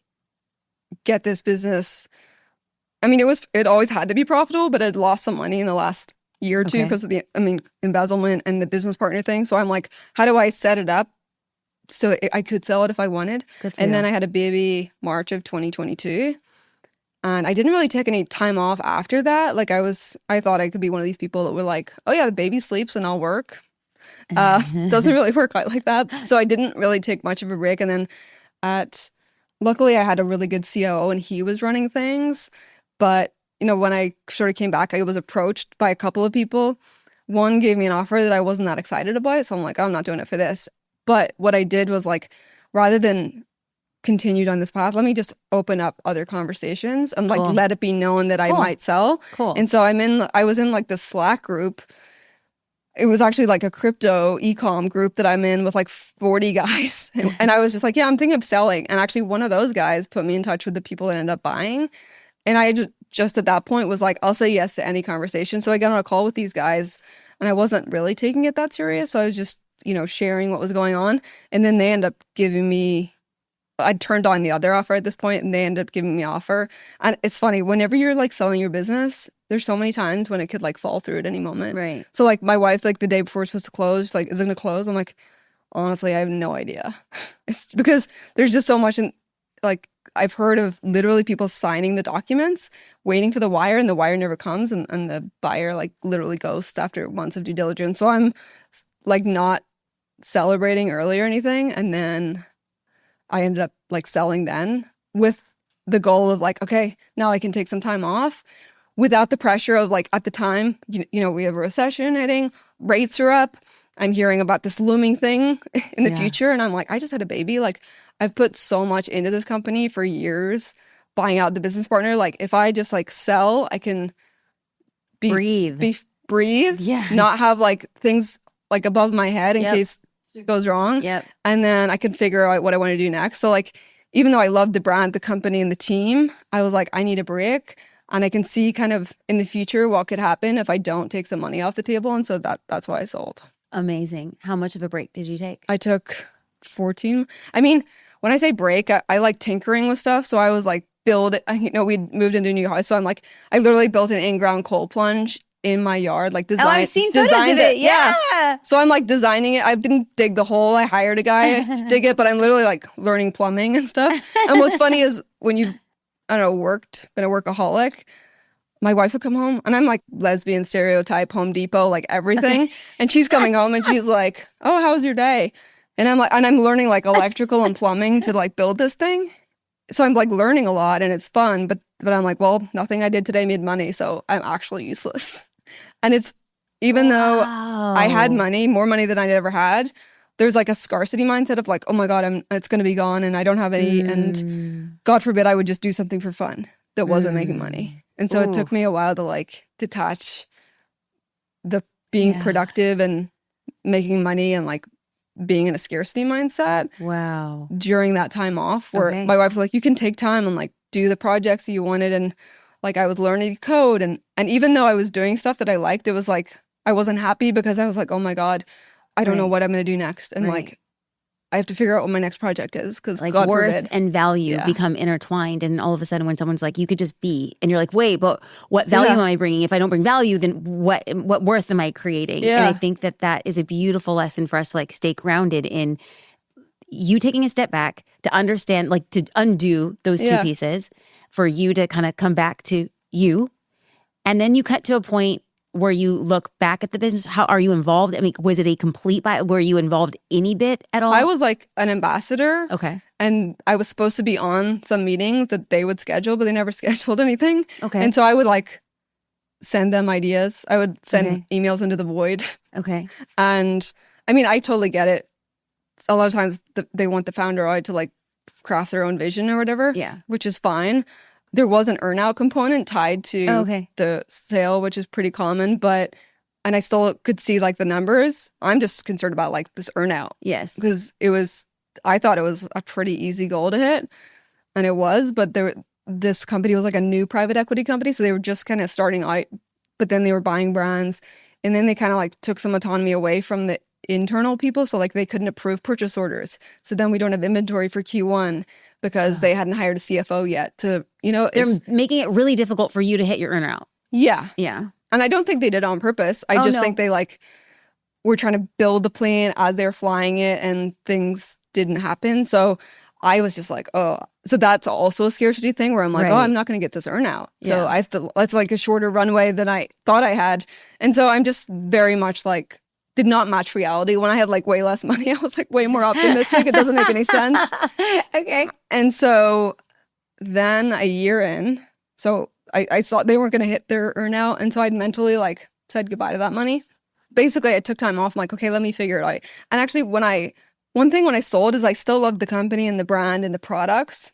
get this business? I mean, it always had to be profitable, but it lost some money in the last year or two because of the, embezzlement and the business partner thing. So I'm like, how do I set it up so I could sell it if I wanted? And then I had a baby March of 2022. And I didn't really take any time off after that. Like I thought I could be one of these people that were like, oh yeah, the baby sleeps and I'll work. Doesn't really work out like that. So I didn't really take much of a break. And then luckily I had a really good COO, and he was running things. But, you know, when I sort of came back, I was approached by a couple of people. One gave me an offer that I wasn't that excited about. So I'm like, I'm not doing it for this. But what I did was like, rather than continue down this path, let me just open up other conversations and like let it be known that I might sell. And so I was in like this Slack group. It was actually like a crypto e-com group that I'm in with like 40 guys. And I was just like, yeah, I'm thinking of selling. And actually one of those guys put me in touch with the people that ended up buying. And I just at that point was like, I'll say yes to any conversation. So I got on a call with these guys, and I wasn't really taking it that serious. So I was just, you know, sharing what was going on. And then they ended up giving me, I turned on the other offer at this point, and they ended up giving me an offer. And it's funny, whenever you're like selling your business, there's so many times when it could like fall through at any moment. Right. So like my wife, like the day before it's supposed to close, she's like, is it going to close? I'm like, honestly, I have no idea. It's because there's just so much in like, I've heard of literally people signing the documents, waiting for the wire, and the wire never comes, and the buyer like literally ghosts after months of due diligence. So I'm like not celebrating early or anything. And then I ended up like selling then with the goal of like, okay, now I can take some time off without the pressure of like at the time, you know, we have a recession hitting, rates are up. I'm hearing about this looming thing in the future. And I'm like, I just had a baby. Like I've put so much into this company for years, buying out the business partner. Like if I just like sell, I can breathe, not have like things like above my head in case it goes wrong. And then I can figure out what I want to do next. So like, even though I love the brand, the company, and the team, I was like, I need a break. And I can see kind of in the future what could happen if I don't take some money off the table. And so that's why I sold. Amazing. How much of a break did you take? I took 14. I mean, when I say break, I like tinkering with stuff. So I was like we moved into a new house. So I'm like, I literally built an in-ground cold plunge in my yard, like design. Oh, I've seen photos of it. Yeah. So I'm like designing it. I didn't dig the hole. I hired a guy to dig it, but I'm literally like learning plumbing and stuff. And what's funny is when you've, I don't know, been a workaholic, my wife would come home, and I'm like lesbian stereotype, Home Depot, like everything. And she's coming home and she's like, oh, how was your day? And I'm like, and I'm learning like electrical and plumbing to like build this thing. so I'm like learning a lot and it's fun, but I'm like, well, nothing I did today made money, so I'm actually useless. And it's, even though I had money, more money than I'd ever had, there's like a scarcity mindset of like, oh my God, it's going to be gone and I don't have any. And God forbid I would just do something for fun that wasn't making money. And so it took me a while to like detach the being productive and making money and like being in a scarcity mindset. Wow. During that time off where my wife was like, you can take time and like do the projects that you wanted. And like I was learning to code. And even though I was doing stuff that I liked, it was like, I wasn't happy because I was like, oh my God, I don't know what I'm going to do next. And like, I have to figure out what my next project is because like God worth forbid. and value become intertwined. And all of a sudden when someone's like, you could just be, and you're like, wait, but what value am I bringing? If I don't bring value, then what worth am I creating? And I think that is a beautiful lesson for us to like stay grounded in you taking a step back to understand, like to undo those two pieces for you to kind of come back to you. And then you cut to a point where you look back at the business. How are you involved? I mean, was it a complete were you involved any bit at all? I was like an ambassador. Okay. And I was supposed to be on some meetings that they would schedule, but they never scheduled anything. Okay. And so I would like send them ideas. I would send emails into the void. Okay. And I mean, I totally get it. A lot of times they want the founder to like craft their own vision or whatever. Yeah. Which is fine. There was an earn-out component tied to the sale, which is pretty common, and I still could see like the numbers. I'm just concerned about like this earn-out. Yes. Because I thought it was a pretty easy goal to hit, and it was, but this company was like a new private equity company, so they were just kind of starting out, but then they were buying brands, and then they kind of like took some autonomy away from the internal people, so like they couldn't approve purchase orders. So then we don't have inventory for Q1 because they hadn't hired a CFO yet to, they're making it really difficult for you to hit your earn-out. Yeah. Yeah. And I don't think they did it on purpose. I just think they like were trying to build the plane as they're flying it and things didn't happen. So I was just like, oh, so that's also a scarcity thing where I'm like, oh, I'm not going to get this earn-out. So I have to, it's like a shorter runway than I thought I had. And so I'm just very much like, did not match reality. When I had like way less money, I was like way more optimistic. It doesn't make any sense. Okay. And so then a year in, so I saw they weren't going to hit their earn-out. And so I'd mentally like said goodbye to that money. Basically, I took time off. I'm like, okay, let me figure it out. And actually one thing when I sold is I still loved the company and the brand and the products,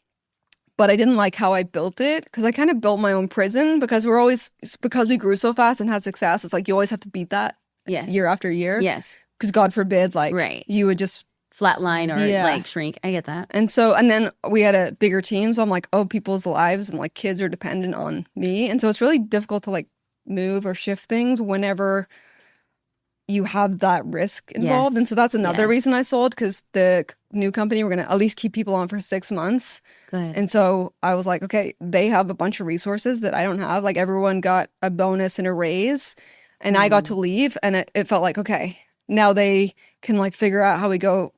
but I didn't like how I built it because I kind of built my own prison because we grew so fast and had success. It's like you always have to beat that. Yes. Year after year. Yes. Because God forbid, like, you would just flatline or like shrink. I get that. And then we had a bigger team. So I'm like, oh, people's lives and like kids are dependent on me. And so it's really difficult to like move or shift things whenever you have that risk involved. And so that's another reason I sold, because the new company, we're going to at least keep people on for 6 months. Good. And so I was like, okay, they have a bunch of resources that I don't have. Like everyone got a bonus and a raise. And I got to leave, and it felt like, okay, now they can like figure out how we go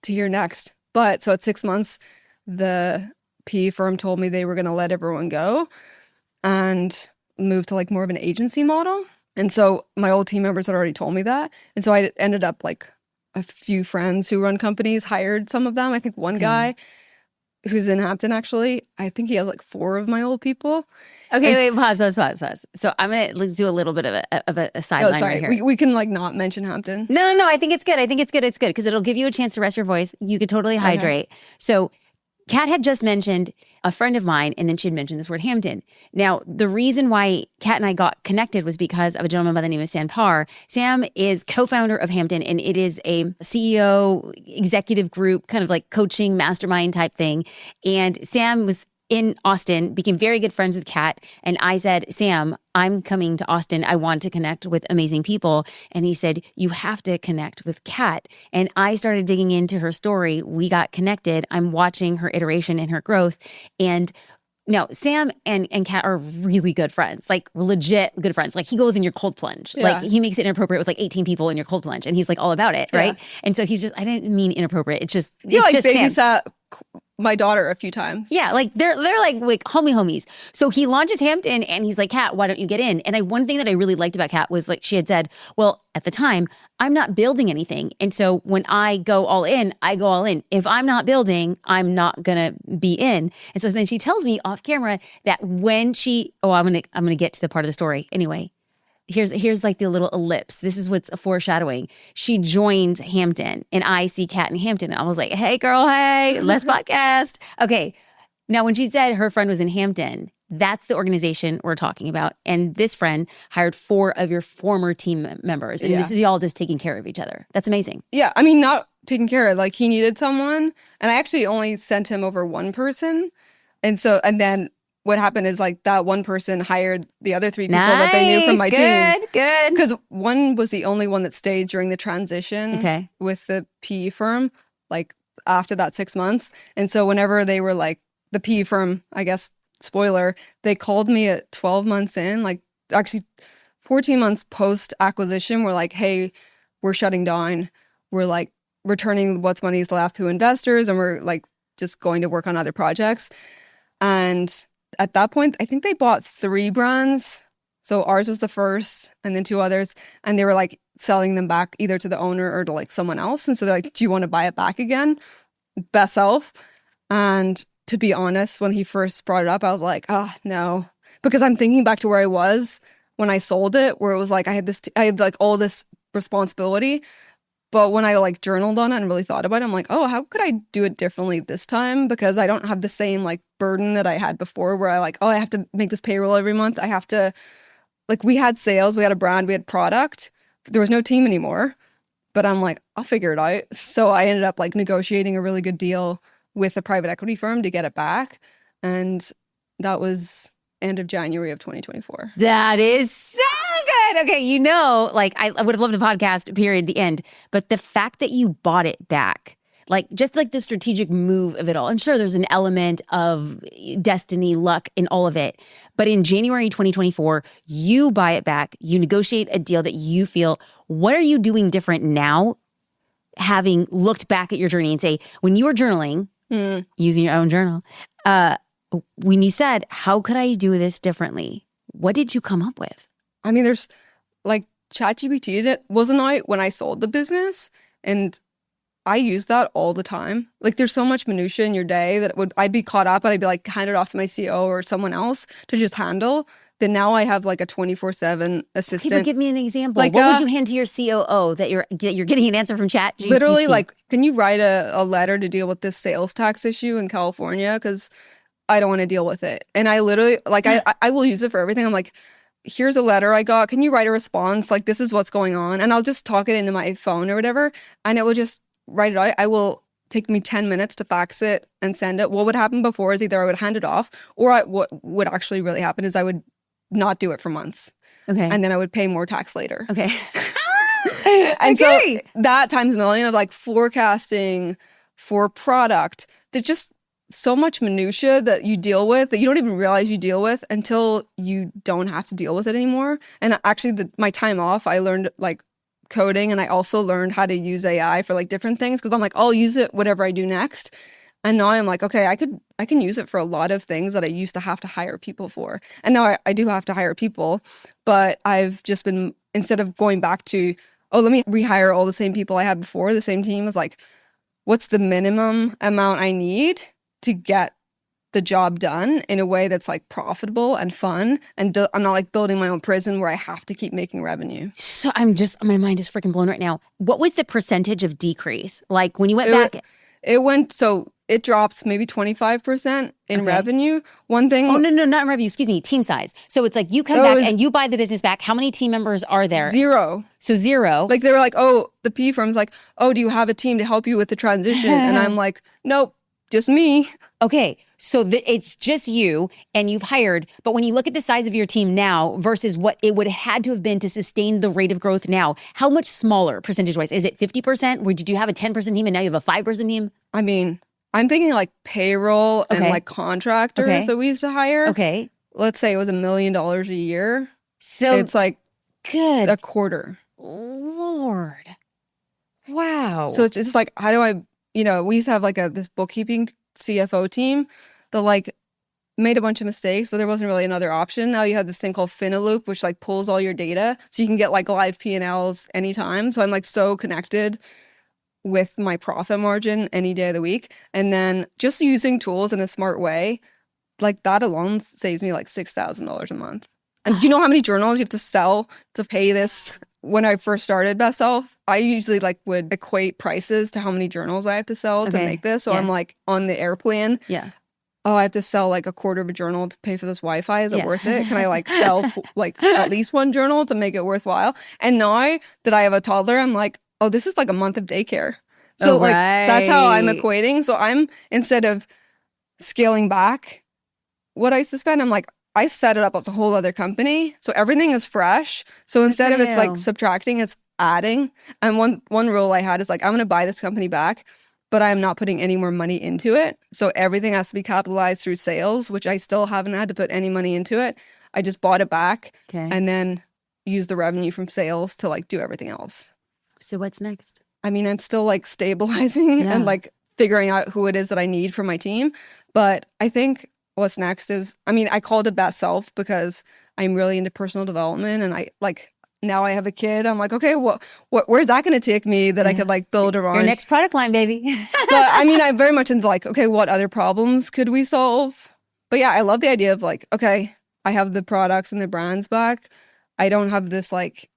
to here next. But so at 6 months, the PE firm told me they were going to let everyone go and move to like more of an agency model. And so my old team members had already told me that. And so I ended up like a few friends who run companies hired some of them. I think one guy who's in Hampton, actually, I think he has like 4 of my old people. Okay, wait, pause. So I'm going to do a little bit of a sideline right here. We can like not mention Hampton. No. I think it's good. It's good because it'll give you a chance to rest your voice. You could totally hydrate. Okay. So Kat had just mentioned a friend of mine, and then she had mentioned this word Hampton. Now, the reason why Kat and I got connected was because of a gentleman by the name of Sam Parr. Sam is co-founder of Hampton, and it is a CEO executive group, kind of like coaching mastermind type thing. And Sam was in Austin, became very good friends with Kat. And I said, Sam, I'm coming to Austin. I want to connect with amazing people. And he said, you have to connect with Kat. And I started digging into her story. We got connected. I'm watching her iteration and her growth. And now Sam and Kat are really good friends, like legit good friends. Like he goes in your cold plunge. Yeah. Like he makes it inappropriate with like 18 people in your cold plunge. And he's like all about it, right? And so he's just, I didn't mean inappropriate. It's just, he it's like just babysat my daughter a few times. Yeah, like they're like homies. So he launches Hampton and he's like, Kat, why don't you get in? And one thing that I really liked about Kat was like she had said, well, at the time, I'm not building anything. And so when I go all in, I go all in. If I'm not building, I'm not gonna be in. And so then she tells me off camera that when I'm gonna get to the part of the story. Anyway, here's like the little ellipse. This is what's a foreshadowing. She joins Hampton and I see Kat in Hampton. I was like, hey girl, hey, let's podcast. Okay. Now when she said her friend was in Hampton, that's the organization we're talking about. And this friend hired 4 of your former team members. And this is y'all just taking care of each other. That's amazing. Yeah. I mean, not taking care of, like he needed someone. And I actually only sent him over one person. And then what happened is like that one person hired the other 3 people that they knew from my team. Good. Because one was the only one that stayed during the transition with the PE firm, like after that 6 months. And so whenever they were like, the PE firm, I guess, spoiler, they called me at 12 months in, like actually 14 months post acquisition. We're like, hey, we're shutting down. We're like returning what's money is left to investors. And we're like just going to work on other projects. And at that point, I think they bought 3 brands. So ours was the first and then 2 others. And they were like selling them back either to the owner or to like someone else. And so they're like, do you want to buy it back again? BestSelf. And to be honest, when he first brought it up, I was like, oh, no. Because I'm thinking back to where I was when I sold it, where it was like I had like all this responsibility. But when I like journaled on it and really thought about it, I'm like, oh, how could I do it differently this time? Because I don't have the same like burden that I had before where I like, oh, I have to make this payroll every month. I have to, like we had sales, we had a brand, we had product. There was no team anymore. But I'm like, I'll figure it out. So I ended up like negotiating a really good deal with a private equity firm to get it back. And that was end of January of 2024. That is so good. Okay, like I would have loved a podcast, period, the end. But the fact that you bought it back, like just like the strategic move of it all. And sure, there's an element of destiny, luck in all of it. But in January 2024, you buy it back. You negotiate a deal that you feel, what are you doing different now, having looked back at your journey and say, when you were journaling, using your own journal, when you said, how could I do this differently? What did you come up with? I mean, there's like ChatGPT wasn't out when I sold the business. And I use that all the time. Like there's so much minutia in your day that I'd be caught up and I'd be like hand it off to my CEO or someone else to just handle. Then now I have like a 24/7 assistant. People give me an example. Like, what would you hand to your COO that you're getting an answer from ChatGPT? Literally, like, can you write a letter to deal with this sales tax issue in California? Because I don't want to deal with it. And I literally, like, I will use it for everything. I'm like, here's a letter I got. Can you write a response? Like, this is what's going on. And I'll just talk it into my phone or whatever. And it will just write it out. I will take me 10 minutes to fax it and send it. What would happen before is either I would hand it off or what would actually really happen is I would not do it for months. Okay. And then I would pay more tax later. Okay. And so that times a million of like forecasting for product, there's just so much minutia that you deal with that you don't even realize you deal with until you don't have to deal with it anymore. And actually my time off, I learned like coding and I also learned how to use AI for like different things because I'm like, I'll use it whatever I do next. And now I'm like, okay, I can use it for a lot of things that I used to have to hire people for. And now I do have to hire people, but I've just been, instead of going back to, oh, let me rehire all the same people I had before, the same team, is like, what's the minimum amount I need to get the job done in a way that's like profitable and fun. And I'm not like building my own prison where I have to keep making revenue. So my mind is freaking blown right now. What was the percentage of decrease? Like when you went back? It dropped maybe 25% in revenue. One thing. Oh, no, not in revenue. Excuse me. Team size. So it's like you come back and you buy the business back. How many team members are there? 0. So 0. Like they were like, oh, the PE firm's like, oh, do you have a team to help you with the transition? And I'm like, nope, just me. Okay. So it's just you and you've hired. But when you look at the size of your team now versus what it would have had to have been to sustain the rate of growth now, how much smaller percentage-wise? Is it 50%? Or did you have a 10% team and now you have a 5% team? I mean, I'm thinking like payroll and like contractors that we used to hire. Okay. Let's say it was $1 million a year. So it's like good a quarter. Lord. Wow. So it's just like, how do I, we used to have like this bookkeeping CFO team that like made a bunch of mistakes, but there wasn't really another option. Now you have this thing called Finaloop, which like pulls all your data so you can get like live P&Ls anytime. So I'm like so connected with my profit margin any day of the week. And then just using tools in a smart way, like that alone saves me like $6,000 a month. And you know how many journals you have to sell to pay this? When I first started BestSelf, I usually like would equate prices to how many journals I have to sell to make this. So I'm like on the airplane. Yeah. Oh, I have to sell like a quarter of a journal to pay for this Wi-Fi. Is it worth it? Can I like sell like at least one journal to make it worthwhile? And now that I have a toddler, I'm like, oh, this is like a month of daycare. So like that's how I'm equating. So I'm, instead of scaling back what I used to spend, I'm like, I set it up as a whole other company. So everything is fresh. So instead of it's like subtracting, it's adding. And one rule I had is like, I'm going to buy this company back, but I'm not putting any more money into it. So everything has to be capitalized through sales, which I still haven't had to put any money into it. I just bought it back and then use the revenue from sales to like do everything else. So what's next? I mean, I'm still like stabilizing and like figuring out who it is that I need for my team. But I think what's next is, I mean, I called it BestSelf because I'm really into personal development, and I like, now I have a kid. I'm like, okay, where's that going to take me that I could like build around? Your next product line, baby. But I mean, I'm very much into like, okay, what other problems could we solve? But yeah, I love the idea of like, okay, I have the products and the brands back. I don't have this like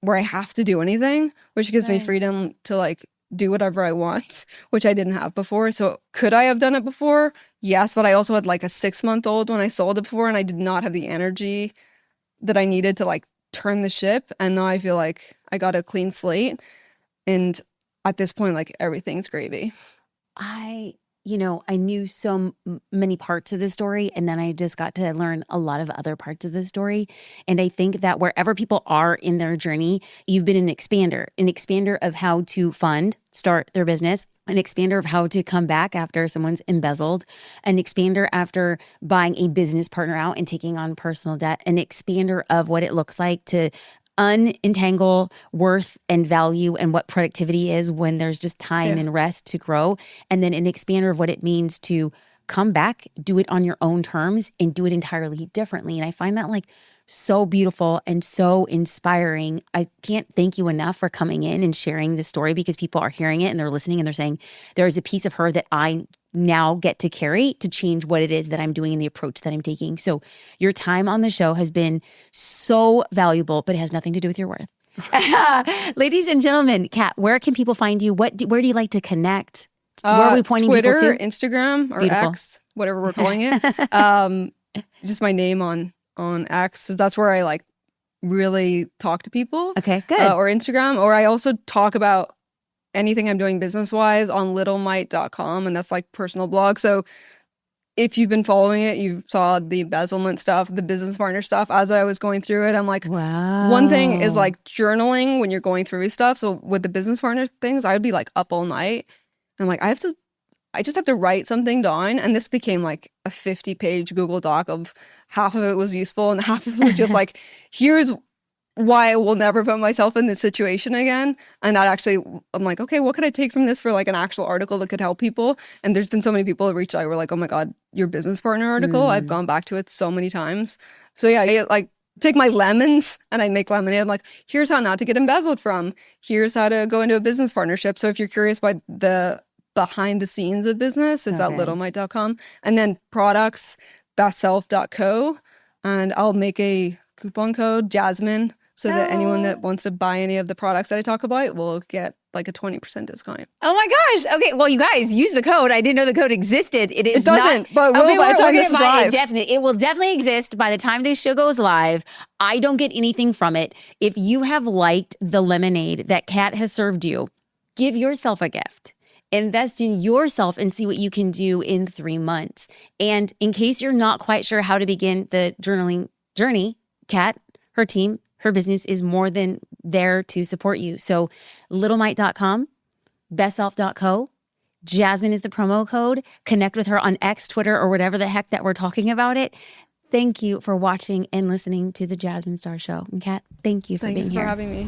where I have to do anything, which gives me freedom to like do whatever I want, which I didn't have before. So could I have done it before? Yes, but I also had like a 6-month-old when I sold it before, and I did not have the energy that I needed to like turn the ship. And now I feel like I got a clean slate, and at this point, like everything's gravy. I knew so many parts of the story, and then I just got to learn a lot of other parts of the story. And I think that wherever people are in their journey, you've been an expander of how to start their business, an expander of how to come back after someone's embezzled, an expander after buying a business partner out and taking on personal debt, an expander of what it looks like to unentangle worth and value and what productivity is when there's just time and rest to grow. And then an expander of what it means to come back, do it on your own terms, and do it entirely differently. And I find that like so beautiful and so inspiring. I can't thank you enough for coming in and sharing this story, because people are hearing it and they're listening and they're saying, there is a piece of her that I now get to carry to change what it is that I'm doing and the approach that I'm taking. So your time on the show has been so valuable, but it has nothing to do with your worth. Ladies and gentlemen, Kat, where can people find you? Where do you like to connect? Where are we pointing Twitter, people to? Instagram, or Beautiful. X, whatever we're calling it. Just my name on X. That's where I like really talk to people. Okay, good. Or Instagram. Or I also talk about anything I'm doing business-wise on littlemight.com, and that's like personal blog. So if you've been following it, you saw the embezzlement stuff, the business partner stuff. As I was going through it, I'm like, wow. One thing is like journaling when you're going through stuff. So with the business partner things, I would be like up all night. And I'm like, I just have to write something down. And this became like a 50-page Google Doc of half of it was useful and half of it was just like, here's why I will never put myself in this situation again. And that actually, I'm like, okay, what could I take from this for like an actual article that could help people? And there's been so many people that reached out who were like, oh my God, your business partner article. I've gone back to it so many times. So yeah, I like take my lemons and I make lemonade. I'm like, here's how not to get embezzled from. Here's how to go into a business partnership. So if you're curious about the behind the scenes of business, it's at littlemight.com. And then products, bestself.co. And I'll make a coupon code, Jasmine, so that anyone that wants to buy any of the products that I talk about will get like a 20% discount. Oh my gosh. Okay. Well, you guys use the code. I didn't know the code existed. It doesn't, but will by the time this is live. It will definitely exist by the time this show goes live. I don't get anything from it. If you have liked the lemonade that Kat has served you, give yourself a gift. Invest in yourself and see what you can do in 3 months. And in case you're not quite sure how to begin the journaling journey, Kat, her team, her business is more than there to support you. So littlemight.com, bestself.co, Jasmine is the promo code. Connect with her on X, Twitter, or whatever the heck that we're talking about it. Thank you for watching and listening to the Jasmine Star Show. And Kat, thank you for being here. Thanks for having me.